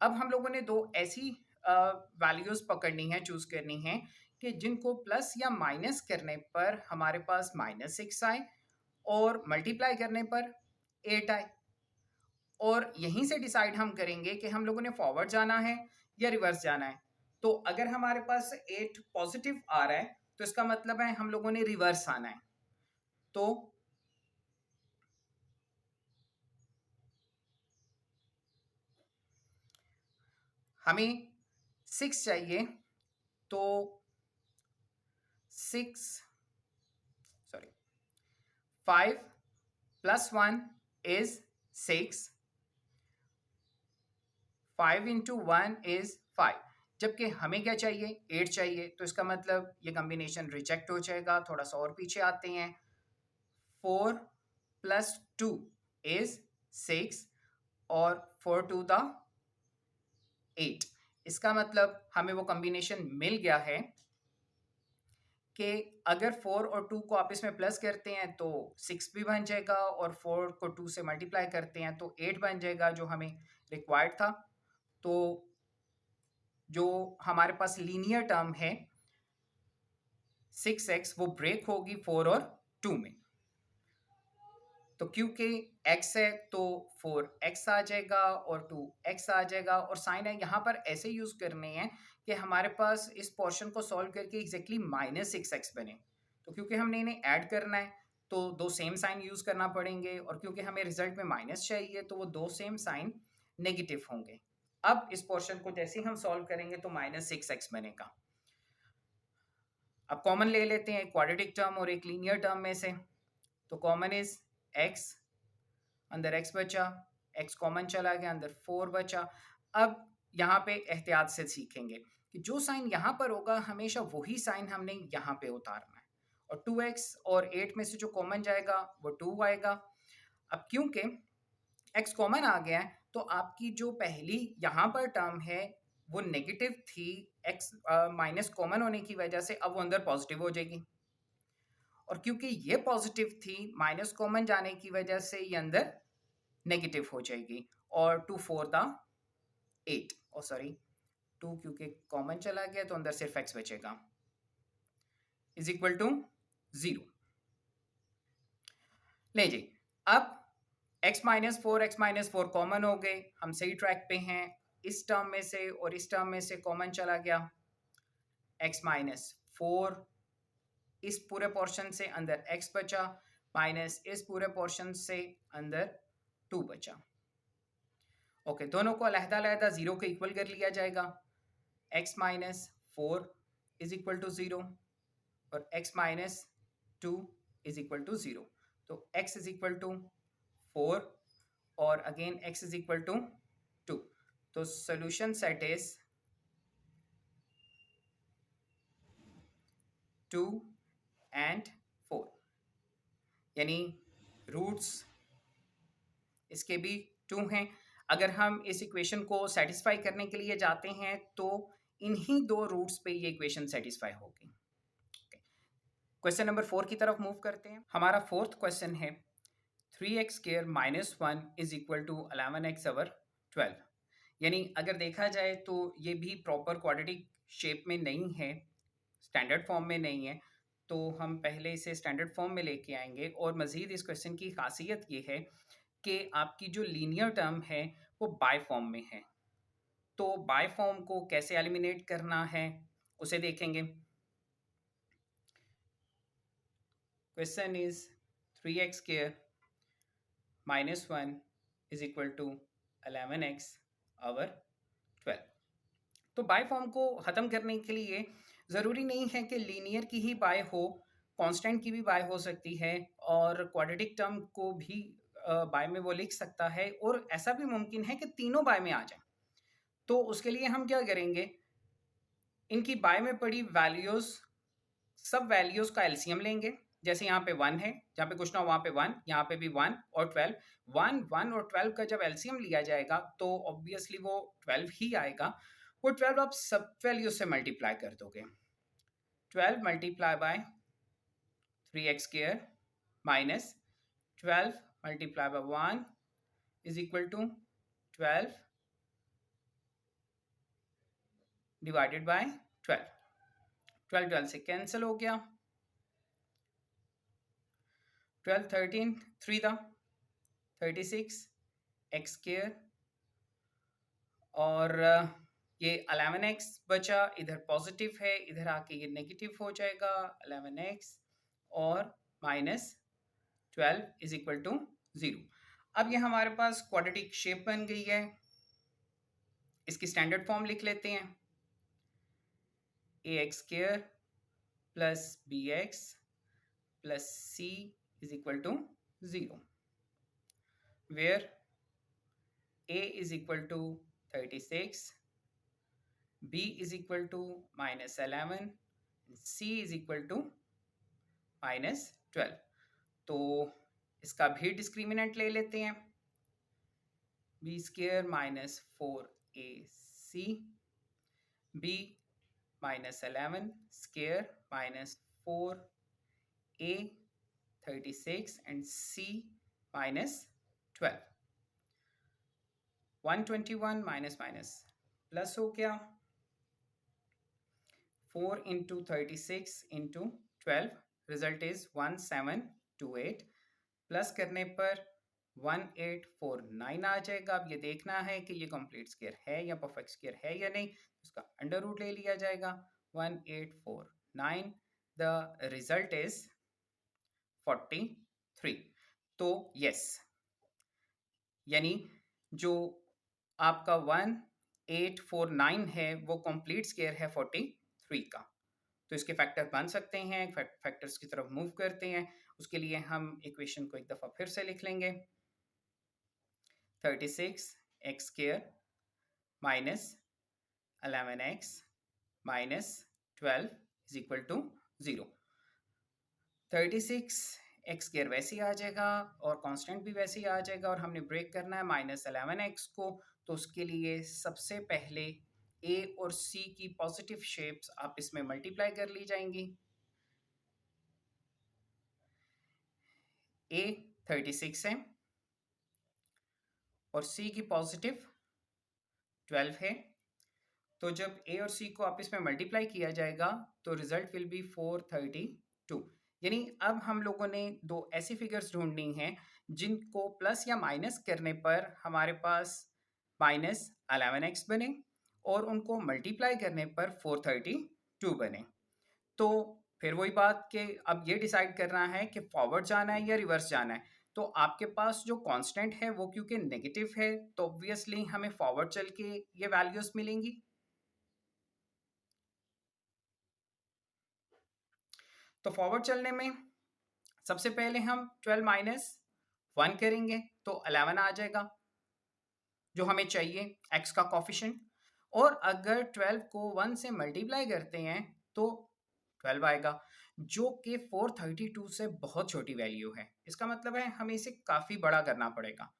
अब हम लोगों ने दो ऐसी वैल्यूज पकड़नी है, चूज करनी है कि जिनको प्लस या माइनस करने पर हमारे पास -6 आए और मल्टीप्लाई करने पर 8 आए। और यहीं से डिसाइड हम करेंगे कि हम लोगों ने फॉरवर्ड जाना है या रिवर्स जाना है। तो अगर हमारे पास 8 पॉजिटिव आ रहा है तो इसका मतलब है हम लोगों ने रिवर्स आना है। तो हमें 6 चाहिए, तो 5 प्लस 1 इज 6, 5 इंटू 1 इज 5, जबकि हमें क्या चाहिए, 8 चाहिए। तो इसका मतलब ये कॉम्बिनेशन रिजेक्ट हो जाएगा। थोड़ा सा और पीछे आते हैं, 4 प्लस 2 इज 6 और 4 टू द 8। इसका मतलब हमें वो कॉम्बिनेशन मिल गया है कि अगर 4 और 2 को आपस में प्लस करते हैं तो 6 भी बन जाएगा और 4 को 2 से मल्टीप्लाई करते हैं तो 8 बन जाएगा, जो हमें रिक्वायर्ड था। तो जो हमारे पास लीनियर टर्म है 6x वो ब्रेक होगी 4 और 2 में। तो क्योंकि x है तो 4x आ जाएगा और 2x आ जाएगा, और साइन है यहाँ पर ऐसे यूज करने हैं कि हमारे पास इस पोर्शन को सॉल्व करके एग्जैक्टली -6x बने। तो क्योंकि हमने इन्हें ऐड करना है तो दो सेम साइन यूज करना पड़ेंगे, और क्योंकि हमें रिजल्ट में माइनस चाहिए तो वो दो सेम साइन नेगेटिव होंगे। अब इस पोर्शन को जैसे ही हम सॉल्व करेंगे तो -6x बनेगा। अब कॉमन ले लेते हैं क्वाड्रेटिक टर्म और एक लीनियर टर्म में से। तो कॉमन इज x, अंदर x बचा, x कॉमन चला गया, अंदर 4 बचा। अब यहाँ पे एहतियात से सीखेंगे कि जो साइन यहाँ पर होगा हमेशा वही साइन हमने यहाँ पे उतारना है, और 2x और 8 में से जो कॉमन जाएगा वो 2 आएगा। अब क्योंकि x कॉमन आ गया है तो आपकी जो पहली यहाँ पर टर्म है वो नेगेटिव थी, x माइनस कॉमन होने की वजह से अब वो अंदर पॉजिटिव हो जाएगी, और क्योंकि ये पॉजिटिव थी माइनस कॉमन जाने की वजह से ये अंदर नेगेटिव हो जाएगी, और 2 4 द 8, और सॉरी 2 क्योंकि कॉमन चला गया तो अंदर सिर्फ x बचेगा, इज इक्वल टू 0। ले जी, अब x माइनस 4 कॉमन हो गए, हम सही ट्रैक पे हैं। इस टर्म में से और इस टर्म में से कॉमन चला गया, x माइनस 4 इस पूरे पोर्शन से अंदर x बचा, माइनस इस पूरे पोर्शन से अंदर 2 बचा। ओके, दोनों को अलहदा-अलहदा 0 के इक्वल कर लिया जाएगा। x minus 4 is equal to 0 और x minus 2 is equal to 0। तो x इज इक्वल टू 4 और again x is equal to 2। तो सोल्यूशन सेट इज 2 एंड 4, यानी रूट्स इसके भी 2 हैं। अगर हम इस इक्वेशन को सेटिस्फाई करने के लिए जाते हैं तो इन्हीं दो रूट्स पे ये इक्वेशन सेटिस्फाई होगी। क्वेश्चन नंबर 4 की तरफ मूव करते हैं। हमारा फोर्थ क्वेश्चन है 3x square minus 1 is equal to 11x over 12। यानी अगर देखा जाए तो ये भी प्रॉपर क्वाड्रेटिक शेप में नहीं है, स्टैंडर्ड फॉर्म में नहीं है, तो हम पहले इसे स्टैंडर्ड फॉर्म में लेके आएंगे। और मज़ीद इस क्वेश्चन की खासियत ये है कि आपकी जो लीनियर टर्म है वो बाय फॉर्म में है। तो बाय फॉर्म को कैसे एलिमिनेट करना है उसे देखेंगे। Question is 3x square minus 1 is equal to 11x over 12। तो बाय फॉर्म को ख़त्म करने के लिए ज़रूरी नहीं है कि लीनियर की ही बाय हो, कांस्टेंट की भी बाय हो सकती है और क्वाड्रेटिक टर्म को भी बाय में वो लिख सकता है, और ऐसा भी मुमकिन है कि तीनों बाय में आ जाए। तो उसके लिए हम क्या करेंगे, इनकी बाय में पड़ी वैल्यूज़, सब वैल्यूज़ का एलसीएम लेंगे। जैसे यहाँ पे 1 है, जहाँ पे कुछ ना वहाँ पे 1, यहाँ पे भी 1 और 12। 1 1 और 12 का जब एलसीएम लिया जाएगा तो ऑब्वियसली वो 12 ही आएगा। वो 12 आप सब वैल्यू से मल्टीप्लाई कर दोगे। 12 multiply by 3x square minus 12 multiply by 1 is equal to 12 divided by 12। 12 12 से कैंसिल हो गया। 12 13 3 था 36 एक्स स्क्वायर और ये 11x बचा, इधर पॉजिटिव है, इधर आके ये नेगेटिव हो जाएगा 11x और माइनस 12 इज इक्वल टू 0। अब ये हमारे पास क्वाड्रेटिक शेप बन गई है। इसकी स्टैंडर्ड फॉर्म लिख लेते हैं। ax square plus bx plus c is equal to 0, where a is equal to 36, b is equal to minus 11, c is equal to minus 12। तो इसका भी डिस्क्रिमिनेंट ले लेते हैं। b square minus 4ac, b minus 11 square minus 4a 36 and c minus 12। 121 minus minus plus हो गया। 4 into 36 into 12 result is 1728। Plus करने पर 1849 आ जाएगा। अब ये देखना है कि ये कंप्लीट स्क्वायर है या परफेक्ट स्क्वायर है या नहीं, उसका अंडर रूट ले लिया जाएगा। 1849, द रिजल्ट इज 43। तो यस, यानी जो आपका 1849 है वो कंप्लीट स्क्वायर है 43 का। तो इसके फैक्टर बन सकते हैं। फैक्टर्स की तरफ मूव करते हैं। उसके लिए हम इक्वेशन को एक दफ़ा फिर से लिख लेंगे। 36 x square minus 11x minus 12 is equal to 0। 36 x square वैसे ही आ जाएगा और कांस्टेंट भी वैसे ही आ जाएगा, और हमने ब्रेक करना है माइनस 11x को। तो उसके लिए सबसे पहले a और c की पॉजिटिव शेप्स आप इसमें मल्टीप्लाई कर ली जाएंगी। a 36 है और c की पॉजिटिव 12 है। तो जब a और c को आपस में मल्टीप्लाई किया जाएगा तो रिजल्ट विल बी 432। यानी अब हम लोगों ने दो ऐसी फिगर्स ढूंढनी हैं जिनको प्लस या माइनस करने पर हमारे पास माइनस 11x बने और उनको मल्टीप्लाई करने पर 432 बने। तो फिर वही बात कि अब ये डिसाइड करना है कि फॉरवर्ड जाना है या रिवर्स जाना है। तो आपके पास जो कांस्टेंट है वो क्योंकि नेगेटिव है तो ऑब्वियसली हमें फॉरवर्ड चल के ये वैल्यूज मिलेंगी। तो फॉरवर्ड चलने में सबसे पहले हम 12 माइनस 1 करेंगे तो 11 आ जाएगा जो हमें चाहिए x का कोफिशिएंट। और अगर 12 को 1 से मल्टीप्लाई करते हैं तो 12 आएगा जो कि 432 से बहुत छोटी वैल्यू है। इसका मतलब है हमें इसे काफ़ी बड़ा करना पड़ेगा।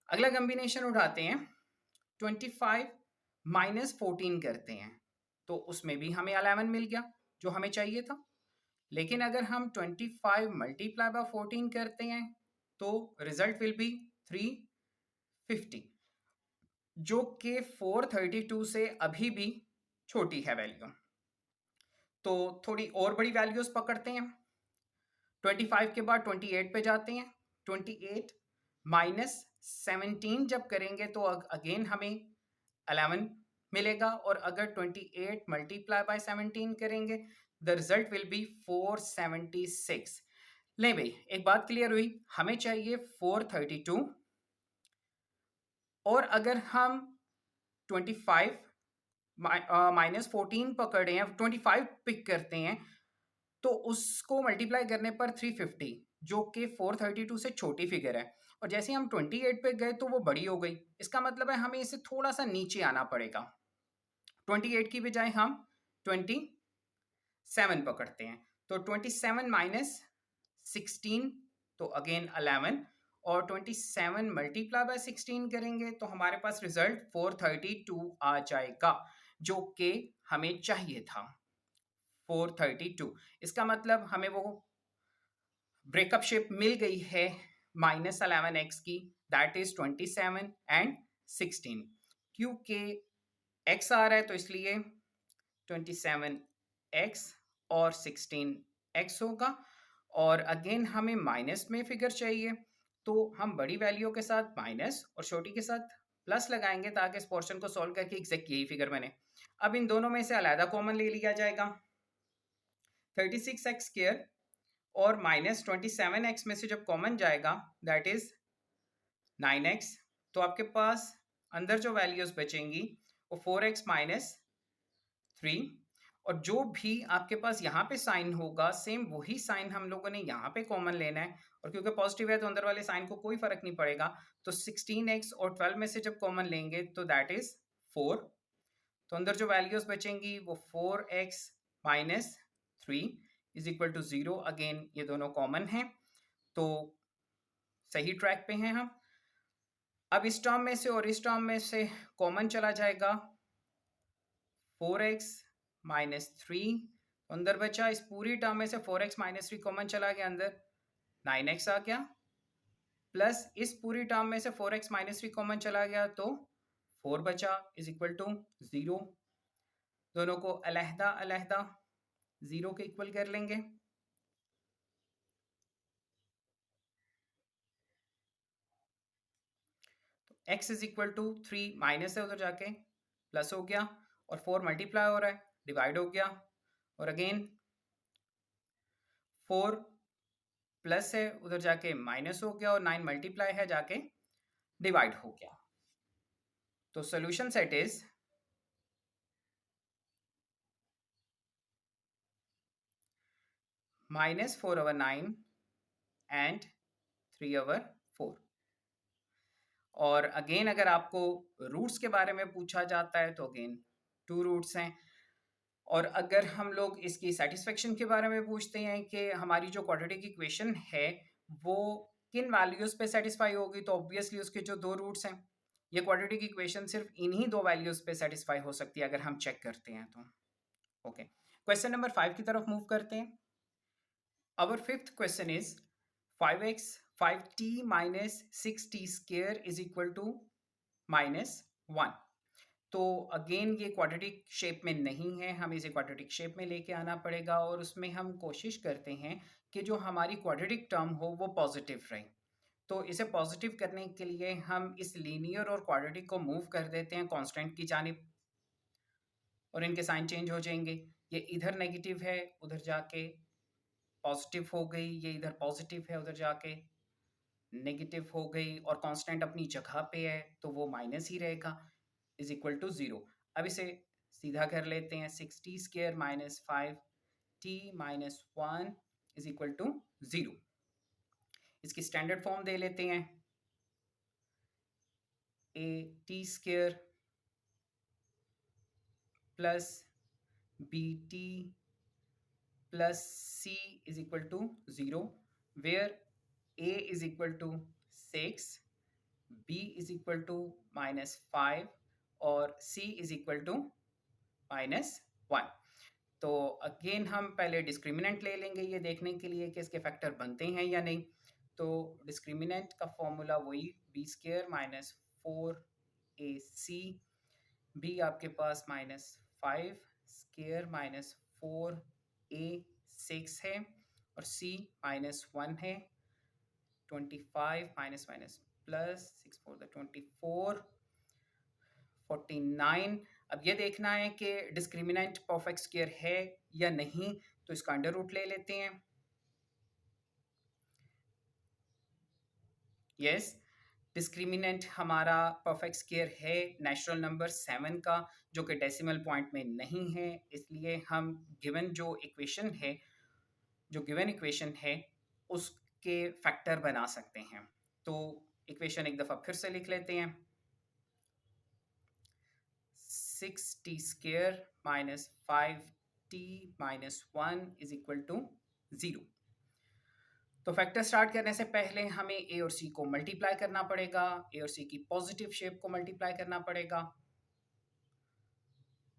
अगला कॉम्बिनेशन उठाते हैं, 25 माइनस 14 करते हैं तो उसमें भी हमें 11 मिल गया जो हमें चाहिए था। लेकिन अगर हम 25 मल्टीप्लाई बाय 14 करते हैं तो रिजल्ट विल बी 350 जो कि 432 से अभी भी छोटी है वैल्यू। तो थोड़ी और बड़ी वैल्यूज पकड़ते हैं। 25 के बाद 28 पे जाते हैं। 28 माइनस 17 जब करेंगे तो अगेन हमें 11 मिलेगा और अगर 28 मल्टीप्लाई बाय 17 करेंगे द रिजल्ट विल बी 476। ले भाई एक बात क्लियर हुई, हमें चाहिए 432 और अगर हम 25 माइनस 14 पकड़े हैं, 25 पिक करते हैं तो उसको मल्टीप्लाई करने पर 350 जो कि 432 से छोटी फिगर है। और जैसे हम 28 पे गए तो वो बड़ी हो गई। इसका मतलब है हमें इसे थोड़ा सा नीचे आना पड़ेगा। 28 की बजाय हम 27 पकड़ते हैं तो 27 माइनस 16 तो अगेन 11 और 27 मल्टीप्लाई बाय 16 करेंगे तो हमारे पास रिजल्ट 432 आ जाएगा जो कि हमें चाहिए था 432। इसका मतलब हमें वो ब्रेकअप शेप मिल गई है माइनस 11x की, दैट इज 27 एंड 16। क्योंकि x आ रहा है तो इसलिए 27x और 16x होगा। और अगेन हमें माइनस में फिगर चाहिए तो हम बड़ी वैल्यू के साथ माइनस और छोटी के साथ प्लस लगाएंगे ताकि इस पोर्शन को सॉल्व करके एग्जैक्ट यही फिगर बने। अब इन दोनों में से अलग कॉमन ले लिया जाएगा। 36x स्क्वायर और माइनस 27x में से जब कॉमन जाएगा दैट इज 9x, तो आपके पास अंदर जो वैल्यूज बचेंगी वो 4x माइनस 3 और जो भी आपके पास यहाँ पे साइन होगा सेम वही साइन हम लोगों ने यहाँ पे कॉमन लेना है। और क्योंकि पॉजिटिव है तो अंदर वाले साइन को कोई फर्क नहीं पड़ेगा। तो 16x और 12 में से जब कॉमन लेंगे तो दैट इज 4। तो अंदर जो वैल्यूज बचेंगी वो 4x minus 3 is equal to 0। Again ये दोनों कॉमन हैं तो सही ट्रैक पे हैं हम। अब इस टर्म में से और इस टर्म में से कॉमन चला जाएगा 4x माइनस 3 अंदर बचा। इस पूरी टर्म में से 4x माइनस 3 कॉमन चला गया, अंदर 9x आ गया, प्लस इस पूरी टर्म में से 4x माइनस 3 कॉमन चला गया तो 4 बचा इज इक्वल टू 0। दोनों को अलहदा अलहदा 0 के इक्वल कर लेंगे। तो x is equal to 3 minus है उधर जाके प्लस हो गया और 4 मल्टीप्लाई हो रहा है डिवाइड हो गया और अगेन 4 प्लस है उधर जाके माइनस हो गया और 9 मल्टीप्लाई है जाके डिवाइड हो गया। तो सोल्यूशन सेट इज -4/9 एंड 3/4। और अगेन अगर आपको रूट्स के बारे में पूछा जाता है तो अगेन 2 रूट्स हैं। और अगर हम लोग इसकी सेटिस्फेक्शन के बारे में पूछते हैं कि हमारी जो क्वाड्रेटिक इक्वेशन है वो किन वैल्यूज पे सेटिस्फाई होगी तो ऑब्वियसली उसके जो 2 रूट्स हैं, ये क्वाड्रेटिक इक्वेशन सिर्फ इन्हीं 2 वैल्यूज पे सेटिस्फाई हो सकती है अगर हम चेक करते हैं तो। ओके, क्वेश्चन नंबर 5 की तरफ मूव करते हैं। Our fifth question is 5x 5t minus 6t square is equal to -1। तो अगेन ये क्वाड्रेटिक शेप में नहीं है, हमें इसे क्वाड्रेटिक शेप में लेके आना पड़ेगा और उसमें हम कोशिश करते हैं कि जो हमारी क्वाड्रेटिक टर्म हो वो पॉजिटिव रहे। तो इसे पॉजिटिव करने के लिए हम इस लीनियर और क्वाड्रेटिक को मूव कर देते हैं कांस्टेंट की जानिब और इनके साइन चेंज हो जाएंगे। ये इधर नेगेटिव है उधर जाके पॉजिटिव हो गई, ये इधर पॉजिटिव है उधर जाके नेगेटिव हो गई और कांस्टेंट अपनी जगह पे है तो वो माइनस ही रहेगा इज इक्वल टू 0। अब इसे सीधा कर लेते हैं, 6t square minus 5t minus 1 is equal to 0। इसकी स्टैंडर्ड फॉर्म दे लेते हैं, a t square plus b t plus c is equal to 0, where a is equal to 6, b is equal to -5 और c इज इक्वल टू -1। तो again हम पहले discriminant ले लेंगे ये देखने के लिए कि इसके फैक्टर बनते हैं या नहीं। तो डिस्क्रिमिनेंट का फॉर्मूला वही बी स्क्वायर -4ac, बी आपके पास -5 स्क्वायर -4a6 है और c -1 है। 25 माइनस माइनस प्लस 6 4 24 49। अब ये देखना है कि डिस्क्रिमिनेंट परफेक्ट स्क्वायर है या नहीं, तो इसका अंडर रूट ले लेते हैं। यस, डिस्क्रिमिनेंट हमारा परफेक्ट स्क्वायर है नेचुरल नंबर 7 का, जो कि डेसिमल पॉइंट में नहीं है, इसलिए हम गिवन जो गिवन इक्वेशन है उसके फैक्टर बना सकते हैं। तो इक्वेशन एक दफ़ा फिर से लिख लेते हैं, 6t square -5t -1 is equal to 0। तो फैक्टर स्टार्ट करने से पहले हमें ए और सी को मल्टीप्लाई करना पड़ेगा, ए और सी की पॉजिटिव शेप को मल्टीप्लाई करना पड़ेगा।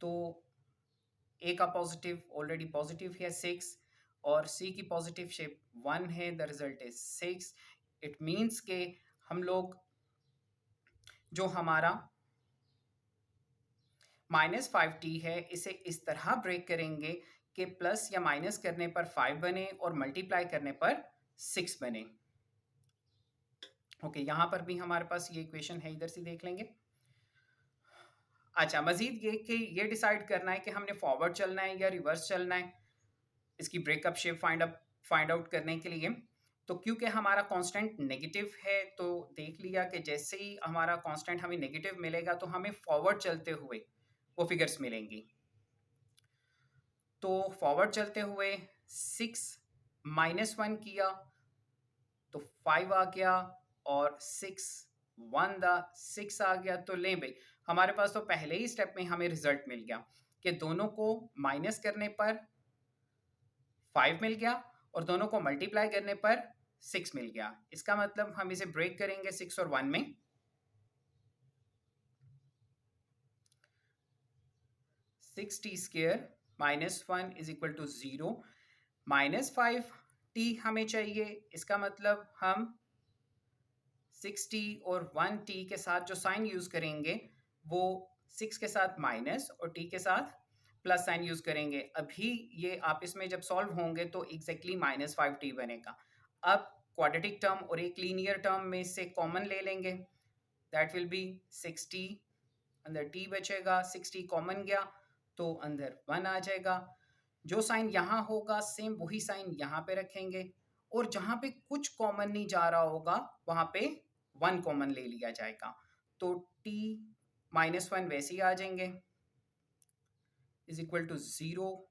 तो ए का पॉजिटिव ऑलरेडी पॉजिटिव है 6 और सी की पॉजिटिव शेप 1 है, the result is 6। It means के हम लोग जो हमारा -5t है इसे इस तरह ब्रेक करेंगे कि प्लस या माइनस करने पर 5 बने और मल्टीप्लाई करने पर 6 बने। ओके, यहां पर भी हमारे पास ये इक्वेशन है, इधर से देख लेंगे। अच्छा, मजीद ये कि ये डिसाइड करना है कि हमने फॉरवर्ड चलना है या रिवर्स चलना है इसकी ब्रेकअप शेप फाइंड आउट करने के लिए। तो क्योंकि हमारा कांस्टेंट नेगेटिव है, तो देख लिया कि जैसे ही हमारा कांस्टेंट हमें नेगेटिव मिलेगा तो हमें फॉरवर्ड चलते हुए वो फिगर्स मिलेंगी। तो फॉरवर्ड चलते हुए 6 -1 किया तो 5 आ गया और 6 1 द 6 आ गया। तो ले भाई, हमारे पास तो पहले ही स्टेप में हमें रिजल्ट मिल गया कि दोनों को माइनस करने पर 5 मिल गया और दोनों को मल्टीप्लाई करने पर 6 मिल गया। इसका मतलब हम इसे ब्रेक करेंगे 6 और 1 में। 6t square -1 is equal to 0, -5t हमें चाहिए। इसका मतलब हम 6t और 1t के साथ जो साइन यूज करेंगे वो 6 के साथ माइनस और t के साथ प्लस साइन यूज करेंगे। अभी ये आप इसमें जब सॉल्व होंगे तो एग्जैक्टली -5t बनेगा। अब क्वाड्रेटिक टर्म और एक लीनियर टर्म में से कॉमन ले लेंगे, दैट विल बी 6t, अंदर t बचेगा, 6t कॉमन गया तो अंदर 1 आ जाएगा। जो साइन यहाँ होगा सेम वही साइन यहाँ पे रखेंगे और जहाँ पे कुछ कॉमन नहीं जा रहा होगा वहाँ पे 1 कॉमन ले लिया जाएगा। तो t -1 वैसे ही आ जाएंगे इज इक्वल टू 0।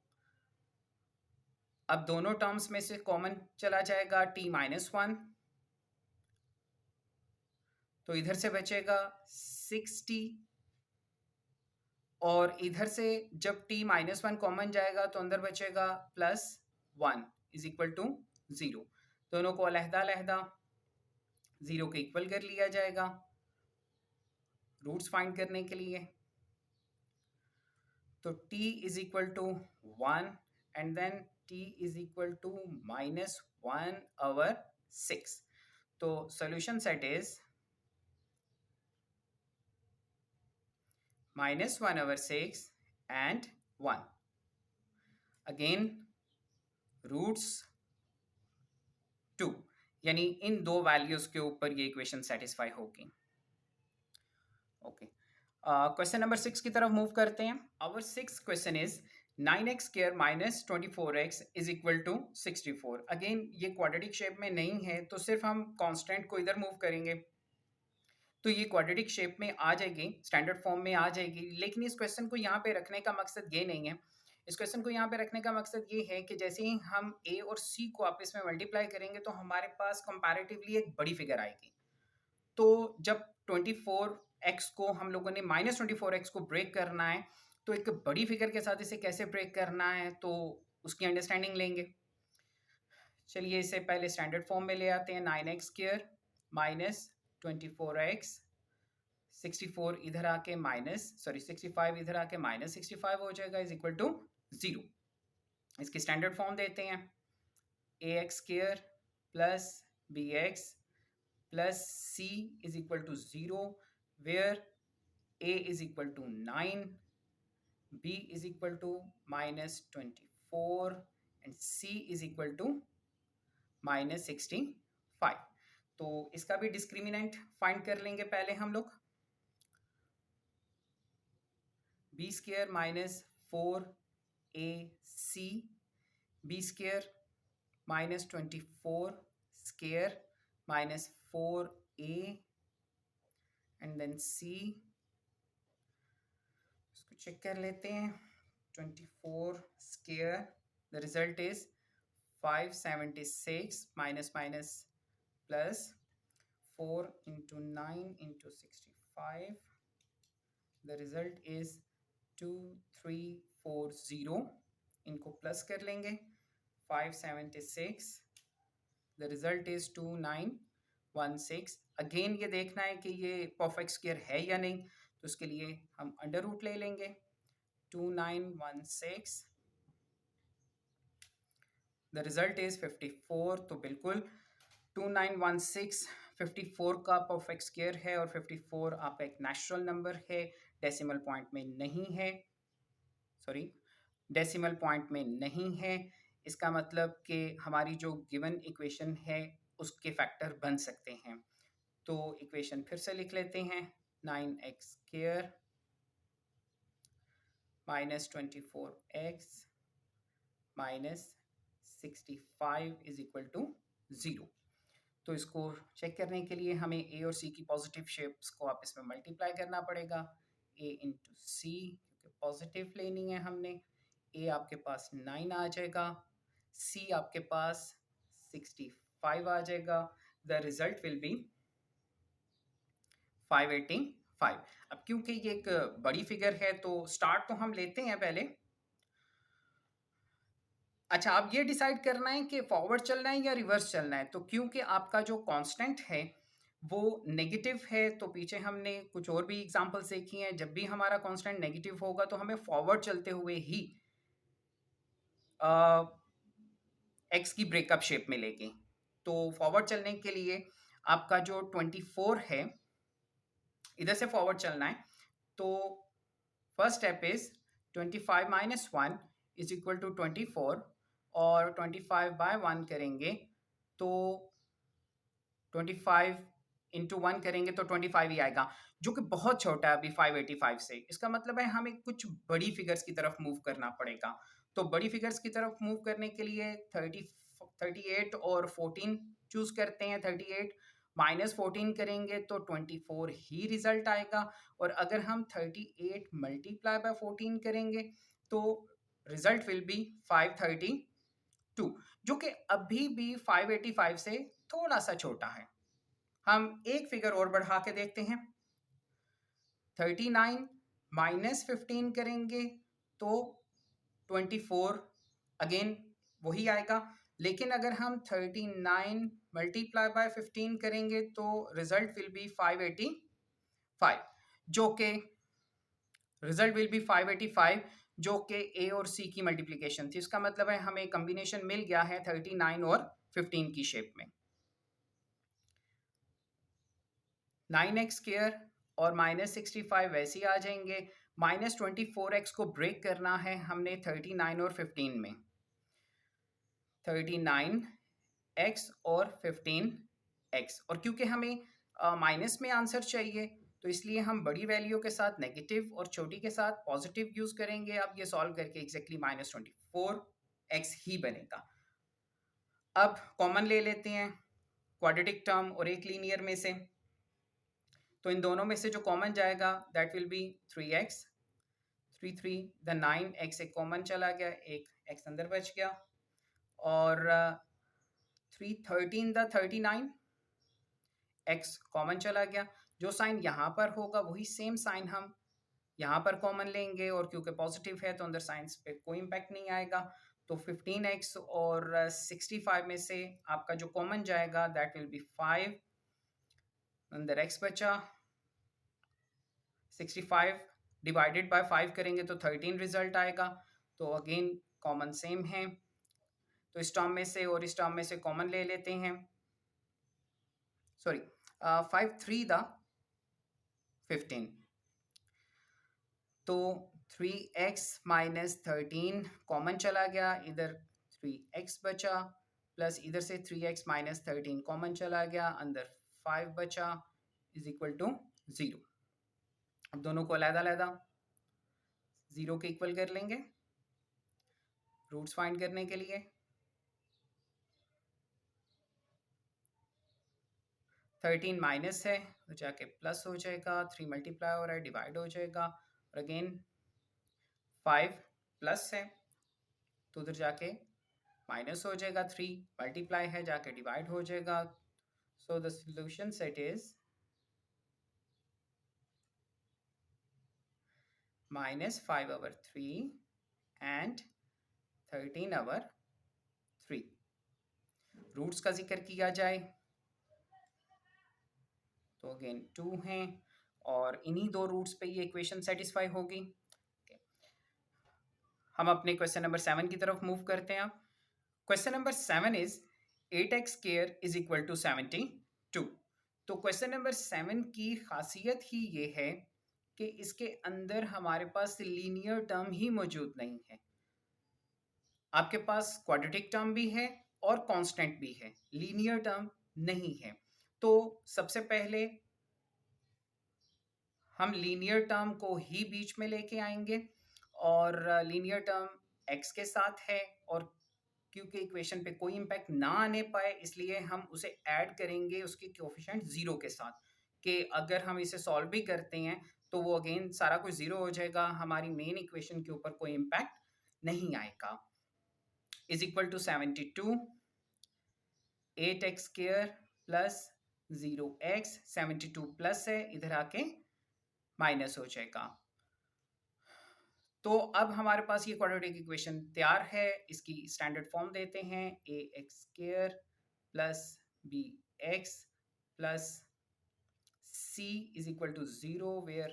अब दोनों टर्म्स में से कॉमन चला जाएगा t -1, तो इधर से बचेगा 6t और इधर से जब t -1 कॉमन जाएगा तो अंदर बचेगा +1 इज इक्वल टू 0। दोनों को अलहदा 0 के इक्वल कर लिया जाएगा रूट्स फाइंड करने के लिए। तो t is equal to 1 and then t is equal to -1/6। तो solution set is -1/6 and 1। Again roots 2, यानी इन दो वैल्यूज के ऊपर ये इक्वेशन सेटिस्फाई होगी। ओके, क्वेश्चन नंबर 6 की तरफ मूव करते हैं। Our 6th question is 9x स्क्वायर -24x is equal to 64। Again ये क्वाड्रेटिक शेप में नहीं है तो सिर्फ हम कांस्टेंट को इधर मूव करेंगे तो ये क्वाड्रेटिक शेप में आ जाएगी, स्टैंडर्ड फॉर्म में आ जाएगी। लेकिन इस क्वेश्चन को यहाँ पे रखने का मकसद ये नहीं है, इस क्वेश्चन को यहाँ पे रखने का मकसद ये है कि जैसे ही हम ए और सी को आपस में मल्टीप्लाई करेंगे तो हमारे पास कंपैरेटिवली एक बड़ी फिगर आएगी। तो जब 24x को हम लोगों ने -24x को ब्रेक करना है, तो एक बड़ी फिगर के साथ इसे कैसे ब्रेक करना है, तो उसकी अंडरस्टैंडिंग लेंगे। चलिए इसे पहले स्टैंडर्ड फॉर्म में ले आते हैं। 9x² माइनस 24x, 64 इधर आके सॉरी 65 इधर आके -65 हो जाएगा, इज इक्वल टू 0। इसकी स्टैंडर्ड फॉर्म देते हैं। ax² plus bx plus c is equal to 0, where a is equal to 9, b is equal to -24 and c is equal to -65। तो इसका भी डिस्क्रिमिनेंट फाइंड कर लेंगे पहले हम लोग। b² minus 4ac, b² minus 24 square minus 4a and then c, इसको check कर लेते हैं। 24 square, the result is 576 minus minus plus 4 into 9 into 65, the result is 2340। इनको प्लस कर लेंगे। 576, the result is 2916। अगेन ये देखना है कि ये परफेक्ट स्क्वायर है या नहीं, तो उसके लिए हम अंडर रूट ले लेंगे। 2916, द रिजल्ट इज 54। तो बिल्कुल 2916 54 का परफेक्ट स्क्वायर है और 54 आपका एक नेचुरल नंबर है, डेसिमल पॉइंट में नहीं है। सॉरी, डेसिमल पॉइंट में नहीं है। इसका मतलब कि हमारी जो गिवन इक्वेशन है उसके फैक्टर बन सकते हैं। तो इक्वेशन फिर से लिख लेते हैं। 9x² minus 24x minus 65 is equal to 0। तो इसको चेक करने के लिए हमें ए और सी की पॉजिटिव शेप्स को आपस में मल्टीप्लाई करना पड़ेगा। a इंटू सी, क्योंकि पॉजिटिव लेनी है हमने। a आपके पास 9 आ जाएगा, c आपके पास 65 आ जाएगा। The result will B 585। अब क्योंकि ये एक बड़ी फिगर है तो स्टार्ट तो हम लेते हैं पहले। अच्छा, अब ये डिसाइड करना है कि फॉरवर्ड चलना है या रिवर्स चलना है। तो क्योंकि आपका जो कांस्टेंट है वो नेगेटिव है, तो पीछे हमने कुछ और भी एग्जांपल्स देखी हैं। जब भी हमारा कांस्टेंट नेगेटिव होगा तो हमें फॉरवर्ड चलते हुए ही एक्स की ब्रेकअप शेप मिलेगी। तो फॉरवर्ड चलने के लिए आपका जो 24 है, इधर से फॉरवर्ड चलना है। तो first step is 25 minus 1 is equal to 24, और 25 बाय 1 करेंगे तो 25 इंटू 1 करेंगे तो 25 ही आएगा, जो कि बहुत छोटा है अभी 585 से। इसका मतलब है हमें कुछ बड़ी फिगर्स की तरफ मूव करना पड़ेगा। तो बड़ी फिगर्स की तरफ मूव करने के लिए 38 और 14 चूज करते हैं। 38 माइनस 14 करेंगे तो 24 ही रिजल्ट आएगा, और अगर हम 38 मल्टीप्लाई बाय 14 करेंगे तो रिजल्ट विल बी 532, जो कि अभी भी 585 से थोड़ा सा छोटा है। हम एक फिगर और बढ़ा के देखते हैं। 39 माइनस 15 करेंगे तो 24 अगेन वही आएगा, लेकिन अगर हम 39 मल्टीप्लाई बाय 15 करेंगे तो रिजल्ट विल बी 585, जो कि रिजल्ट विल बी 585 जो कि ए और सी की मल्टीप्लिकेशन थी। इसका मतलब है हमें कॉम्बिनेशन मिल गया है 39 और 15 की शेप में। 9x² और -65 वैसे ही आ जाएंगे। -24x को ब्रेक करना है हमने 39 और 15 में। 39x और 15x, और क्योंकि हमें माइनस में आंसर चाहिए तो इसलिए हम बड़ी वैल्यू के साथ नेगेटिव और छोटी के साथ पॉजिटिव यूज करेंगे। अब ये सॉल्व करके एग्जैक्टली -24x ही बनेगा। अब कॉमन ले लेते हैं क्वाड्रेटिक टर्म और एक लीनियर में से। तो इन दोनों में से जो कॉमन जाएगा that will be 3x। 3 the 9 x एक कॉमन चला गया, एक एक्स अंदर बच गया, और 3 13 द 39 एक्स कॉमन चला गया। जो साइन यहाँ पर होगा वही सेम साइन हम यहाँ पर कॉमन लेंगे, और क्योंकि पॉजिटिव है तो अंदर साइंस पे कोई इम्पैक्ट नहीं आएगा। तो 15x और 65 में से आपका जो कॉमन जाएगा दैट विल बी 5, अंदर x बचा। 65 डिवाइडेड बाय 5 करेंगे तो 13 रिजल्ट आएगा। तो अगेन कॉमन सेम है, तो इस टर्म में से और इस टर्म में से कॉमन ले लेते हैं। सॉरी, 5 3 द 15, तो 3x माइनस 13 कॉमन चला गया, इधर 3x बचा, प्लस इधर से 3x माइनस 13 कॉमन चला गया, अंदर 5 बचा, इज इक्वल टू 0। अब दोनों को अलग-अलग 0 के इक्वल कर लेंगे रूट्स फाइंड करने के लिए। 13 माइनस है तो जाके प्लस हो जाएगा, 3 मल्टीप्लाई हो रहा है डिवाइड हो जाएगा, और अगेन 5 प्लस है तो उधर जाके माइनस हो जाएगा, 3 मल्टीप्लाई है जाके डिवाइड हो जाएगा। So the solution set is -5/3 and 13/3। Roots का जिक्र किया जाए तो अगेन 2 हैं, और इन्हीं दो रूट्स पे ये इक्वेशन सेटिस्फाई होगी। हम अपने क्वेश्चन नंबर 7 की तरफ मूव करते हैं। Question number 7 is 8x² is equal to 72। तो क्वेश्चन नंबर 7 की खासियत ही ये है कि इसके अंदर हमारे पास लीनियर टर्म ही मौजूद नहीं है। आपके पास क्वाड्रेटिक टर्म भी है और कांस्टेंट भी है, लीनियर टर्म नहीं है। तो सबसे पहले हम लीनियर टर्म को ही बीच में लेके आएंगे, और लीनियर टर्म x के साथ है, और क्योंकि इक्वेशन पे कोई इम्पैक्ट ना आने पाए इसलिए हम उसे ऐड करेंगे उसकी कोएफिशिएंट 0 के साथ, कि अगर हम इसे सॉल्व भी करते हैं तो वो अगेन सारा कुछ 0 हो जाएगा, हमारी मेन इक्वेशन के ऊपर कोई इम्पैक्ट नहीं आएगा। Is equal to 72, 8x² plus 0x, 72 plus है इधर आके माइनस हो जाएगा। तो अब हमारे पास ये क्वाड्रेटिक इक्वेशन तैयार है, इसकी स्टैंडर्ड फॉर्म देते हैं, ax² plus bx plus c is equal to 0 where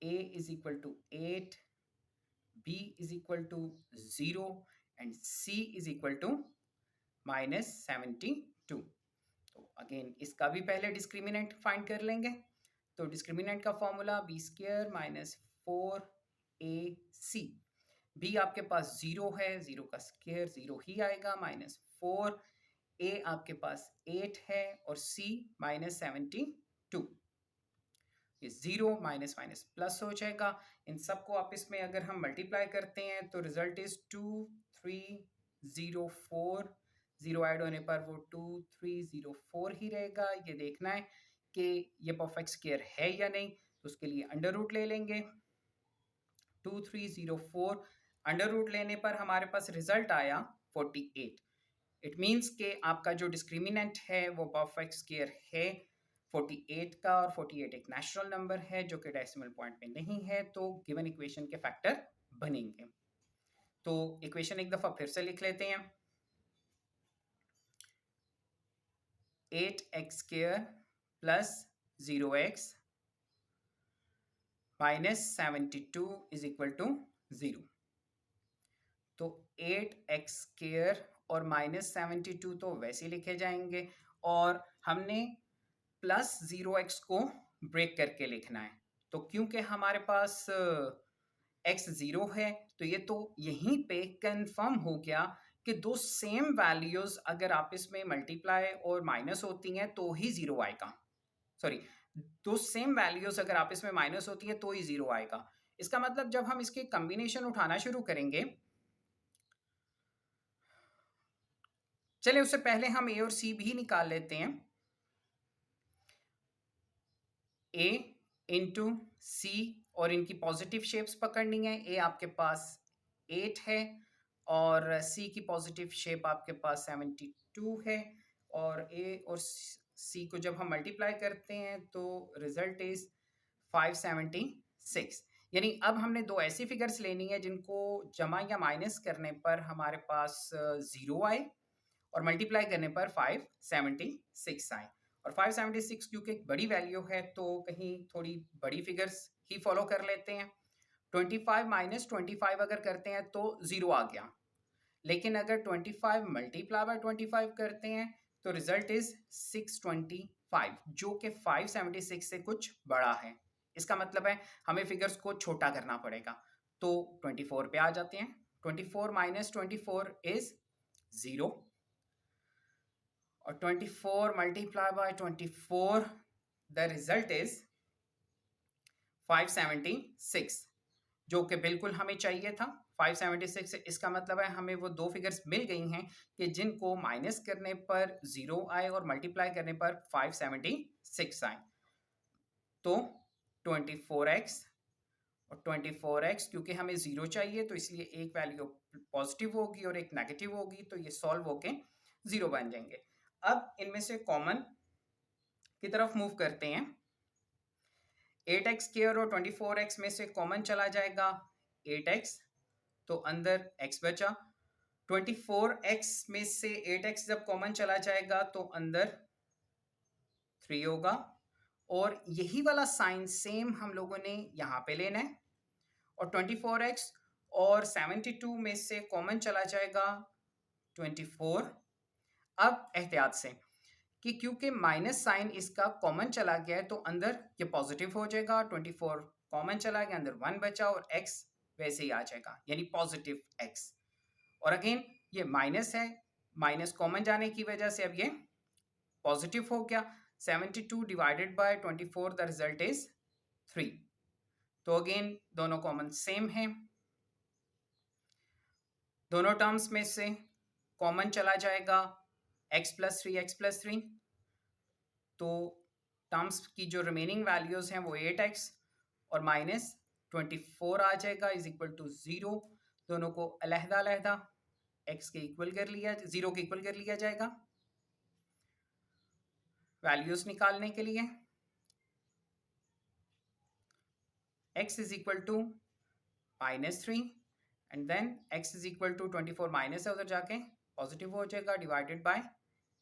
a is equal to 8, b is equal to 0 and c is equal to -72। तो अगेन इसका भी पहले डिस्क्रिमिनेंट फाइंड कर लेंगे। तो डिस्क्रिमिनेंट का formula b² minus 4ac, b आपके पास 0 है, 0 का स्क्वायर 0 ही आएगा, -4, a आपके पास 8 है और c -72। ये 0 माइनस माइनस प्लस हो जाएगा। इन सबको आपस में अगर हम मल्टीप्लाई करते हैं तो रिजल्ट इज 2 3 0 4, 0 ऐड होने पर वो 2 3 0 4 ही रहेगा। ये देखना है कि ये परफेक्ट स्क्वायर है या नहीं, तो उसके लिए अंडर रूट ले लेंगे। 2 3 0 4 अंडर रूट लेने पर हमारे पास रिजल्ट आया 48। इट मीन्स कि आपका जो डिस्क्रिमिनेंट है वो परफेक्ट स्क्वायर है 48 का, और 48 एक नेचुरल नंबर है जो कि डेसिमल पॉइंट में नहीं है, तो गिवन इक्वेशन के फैक्टर बनेंगे। तो इक्वेशन एक दफा फिर से लिख लेते हैं, 8x² plus 0x minus 72 is equal to 0। तो 8x² और -72 तो वैसे लिखे जाएंगे, और हमने प्लस 0x को ब्रेक करके लिखना है। तो क्योंकि हमारे पास x 0 है तो ये तो यहीं पे कंफर्म हो गया कि दो सेम वैल्यूज अगर आपस में मल्टीप्लाई और माइनस होती हैं तो ही 0 आएगा। सॉरी, दो सेम वैल्यूज अगर आपस में माइनस होती हैं तो ही 0 आएगा। इसका मतलब जब हम इसके कॉम्बिनेशन उठाना शुरू करेंगे, चले उससे पहले हम a और c भी निकाल लेते हैं। a इंटू सी और इनकी पॉजिटिव शेप्स पकड़नी है। ए आपके पास 8 है और सी की पॉजिटिव शेप आपके पास 72 है, और ए और सी को जब हम मल्टीप्लाई करते हैं तो रिजल्ट इज 576। यानी अब हमने दो ऐसी फिगर्स लेनी है जिनको जमा या माइनस करने पर हमारे पास 0 आए और मल्टीप्लाई करने पर 576 आए। और 576 क्योंकि एक बड़ी वैल्यू है तो कहीं थोड़ी बड़ी फिगर्स ही फॉलो कर लेते हैं। 25 माइनस 25 अगर करते हैं तो 0 आ गया, लेकिन अगर 25 मल्टीप्लाई बाय 25 करते हैं तो रिजल्ट इज 625, जो कि 576 से कुछ बड़ा है। इसका मतलब है हमें फिगर्स को छोटा करना पड़ेगा। तो 24 पे आ जाते हैं। 24 माइनस 24 इज 0 और 24 multiply by 24 the result is 576, जो कि बिल्कुल हमें चाहिए था। 576, इसका मतलब है हमें वो दो फिगर्स मिल गई हैं कि जिनको माइनस करने पर 0 आए और मल्टीप्लाई करने पर 576 आए। तो 24x और 24x, क्योंकि हमें 0 चाहिए तो इसलिए एक वैल्यू पॉजिटिव होगी और एक नेगेटिव होगी, तो ये सॉल्व होके 0 बन जाएंगे। अब इनमें से कॉमन की तरफ मूव करते हैं। 8x स्क्वायर और 24x में से कॉमन चला जाएगा 8x, तो अंदर x बचा। 24x में से 8x जब कॉमन चला जाएगा तो अंदर 3 होगा, और यही वाला साइन सेम हम लोगों ने यहाँ पे लेना है। और 24x और 72 में से कॉमन चला जाएगा 24। अब एहतियात से कि क्योंकि माइनस साइन इसका कॉमन चला गया है तो अंदर ये पॉजिटिव हो जाएगा। 24 कॉमन चला गया, अंदर 1 बचा और x वैसे ही आ जाएगा, यानी पॉजिटिव x। और अगेन ये माइनस है, माइनस कॉमन जाने की वजह से अब ये पॉजिटिव हो गया। 72 divided by 24 the result is 3। तो अगेन दोनों कॉमन सेम है। दोनों टर्म्स में से कॉमन चला जाएगा x प्लस 3 x प्लस 3, तो टर्म्स की जो रिमेनिंग वैल्यूज हैं वो 8x और माइनस 24 आ जाएगा इज इक्वल टू 0। दोनों को अलहदा अलहदा x के इक्वल कर लिया, 0 के इक्वल कर लिया जाएगा वैल्यूज निकालने के लिए। x is equal to -3 and then x is equal to 24 minus है उधर जाके पॉजिटिव हो जाएगा डिवाइडेड बाय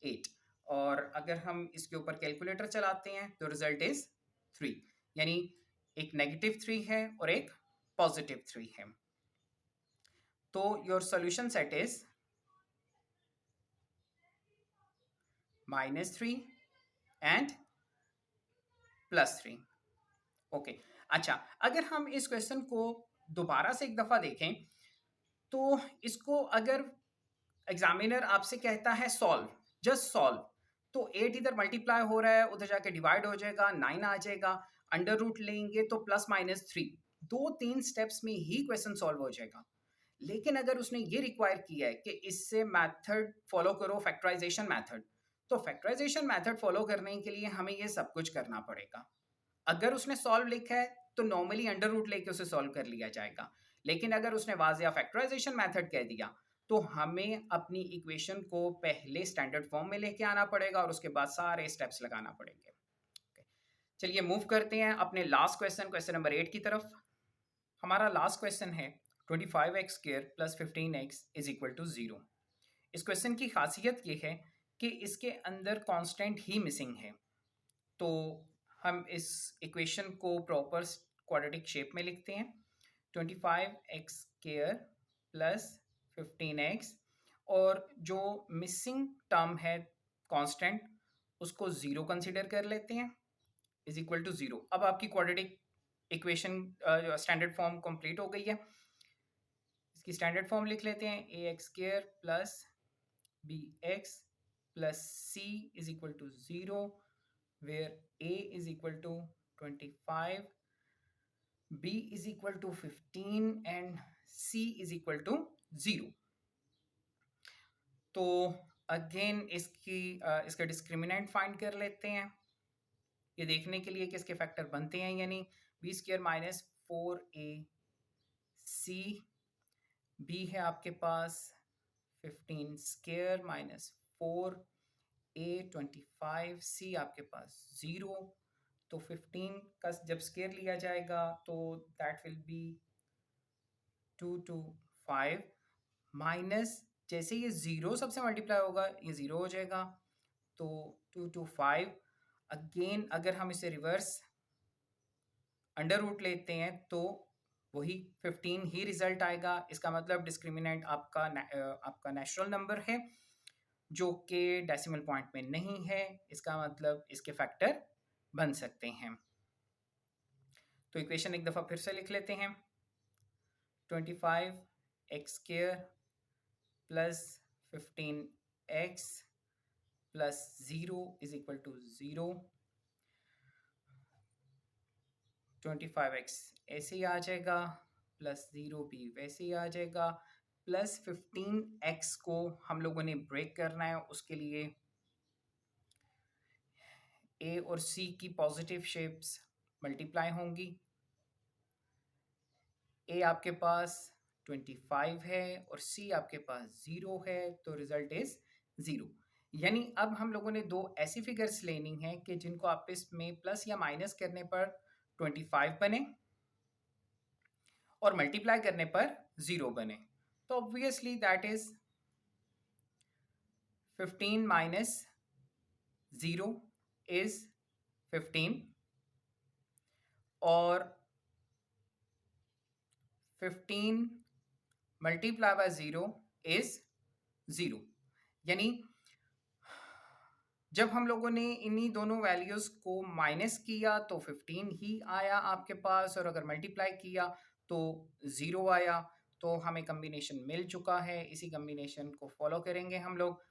8। और अगर हम इसके ऊपर कैलकुलेटर चलाते हैं तो रिजल्ट इज 3, यानी एक नेगेटिव 3 है और एक पॉजिटिव 3 है। तो your solution set is -3 and +3। Okay, अच्छा, अगर हम इस क्वेश्चन को दोबारा से एक दफा देखें तो इसको अगर एग्जामिनर आपसे कहता है सॉल्व, जस्ट सॉल्व, तो 8 इधर मल्टीप्लाई हो रहा है, उधर जाके डिवाइड हो जाएगा, 9 आ जाएगा, अंडर रूट लेंगे तो +-3, 2-3 स्टेप्स में ही क्वेश्चन सॉल्व हो जाएगा। लेकिन अगर उसने ये रिक्वायर किया है कि इससे मेथड फॉलो करो, फैक्टराइजेशन मेथड, तो फैक्टराइजेशन मेथड फॉलो करने के लिए हमें ये सब कुछ करना पड़ेगा। अगर उसने सॉल्व लिखा है तो नॉर्मली अंडर रूट लेके उसे सॉल्व कर लिया जाएगा, लेकिन अगर उसने वाज़िया फैक्टराइजेशन मेथड कह दिया तो हमें अपनी इक्वेशन को पहले स्टैंडर्ड फॉर्म में लेके आना पड़ेगा और उसके बाद सारे स्टेप्स लगाना पड़ेंगे। चलिए मूव करते हैं अपने लास्ट क्वेश्चन, क्वेश्चन नंबर 8 की तरफ। हमारा लास्ट क्वेश्चन है 25x square plus 15x is equal to 0। इस क्वेश्चन की खासियत ये है कि इसके अंदर कांस्टेंट ही मिसिंग है। तो हम इस इक्वेशन को प्रॉपर क्वाड्रेटिक शेप में लिखते हैं। 25x स्क्वायर प्लस 15x, और जो मिसिंग टर्म है कांस्टेंट उसको 0 कंसिडर कर लेते हैं, इज इक्वल टू 0। अब आपकी quadratic equation standard form complete हो गई है। इसकी स्टैंडर्ड फॉर्म लिख लेते हैं, a x square plus b x plus c is equal to 0, where a is equal to 25, b is equal to 15 and c is equal to 0। तो again इसका discriminant find कर लेते हैं, ये देखने के लिए कि इसके फैक्टर बनते हैं यानी B square minus 4ac, b है आपके पास 15 स्क्वायर माइनस 4a 25c आपके पास 0। तो 15 का जब स्क्वायर लिया जाएगा तो that will be 2 to 5 minus जैसे ये 0 सबसे मल्टीप्लाई होगा ये 0 हो जाएगा, तो 2 to 5 अगेन अगर हम इसे रिवर्स अंडर रूट लेते हैं तो वही 15 ही रिजल्ट आएगा। इसका मतलब डिस्क्रिमिनेंट आपका नेचुरल नंबर है जो कि डेसिमल पॉइंट में नहीं है, इसका मतलब इसके फैक्टर बन सकते हैं। तो इक्वेशन एक दफ़ा फिर से लिख लेते हैं, 25x square plus 15x plus 0 is equal to 0। 25x ऐसे ही आ जाएगा, प्लस 0 भी वैसे ही आ जाएगा, प्लस 15x को हम लोगों ने ब्रेक करना है, उसके लिए a और c की पॉजिटिव शेप्स मल्टीप्लाई होंगी। a आपके पास 25 है और c आपके पास 0 है, तो रिजल्ट इज 0। यानी अब हम लोगों ने दो ऐसी फिगर्स लेनी है कि जिनको आपस में प्लस या माइनस करने पर 25 बने और मल्टीप्लाई करने पर 0 बने। तो obviously that is 15 minus 0 is 15 और 15 मल्टीप्लाई बाय 0 इज 0। यानी जब हम लोगों ने इन्हीं दोनों वैल्यूज को माइनस किया तो 15 ही आया आपके पास, और अगर मल्टीप्लाई किया तो 0 आया। तो हमें कम्बिनेशन मिल चुका है, इसी कम्बिनेशन को फॉलो करेंगे हम लोग।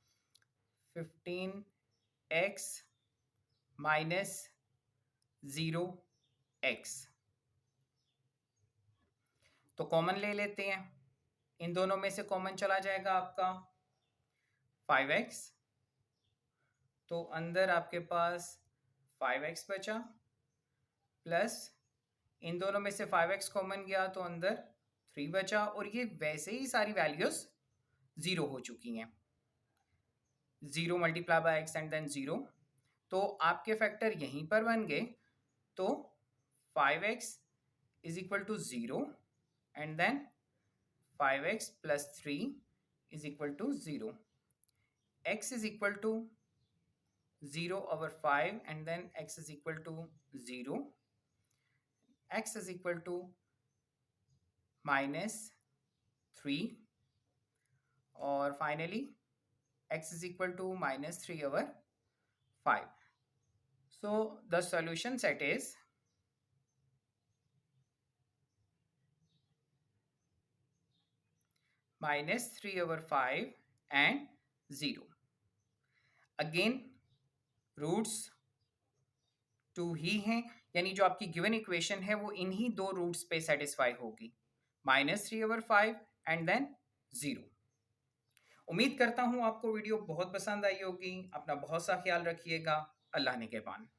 15x माइनस 0x, तो कॉमन ले लेते हैं, इन दोनों में से कॉमन चला जाएगा आपका 5x, तो अंदर आपके पास 5x बचा, प्लस इन दोनों में से 5x कॉमन गया तो अंदर 3 बचा, और ये वैसे ही सारी वैल्यूज 0 हो चुकी हैं। 0 multiply by x and then 0, तो आपके फैक्टर यहीं पर बन गए। तो 5x is equal to 0 and then 5x plus 3 is equal to 0। x is equal to 0 over 5 and then x is equal to 0. X is equal to minus 3 और finally x is equal to minus 3 over 5. So the solution set is minus 3 over 5 and 0. Again roots 2 ही हैं, यानी जो आपकी given equation है वो इन्हीं दो roots पे सेटिस्फाई होगी, -3 over 5 एंड देन 0। उम्मीद करता हूं आपको वीडियो बहुत पसंद आई होगी। अपना बहुत सा ख्याल रखिएगा। अल्लाह निगहबान।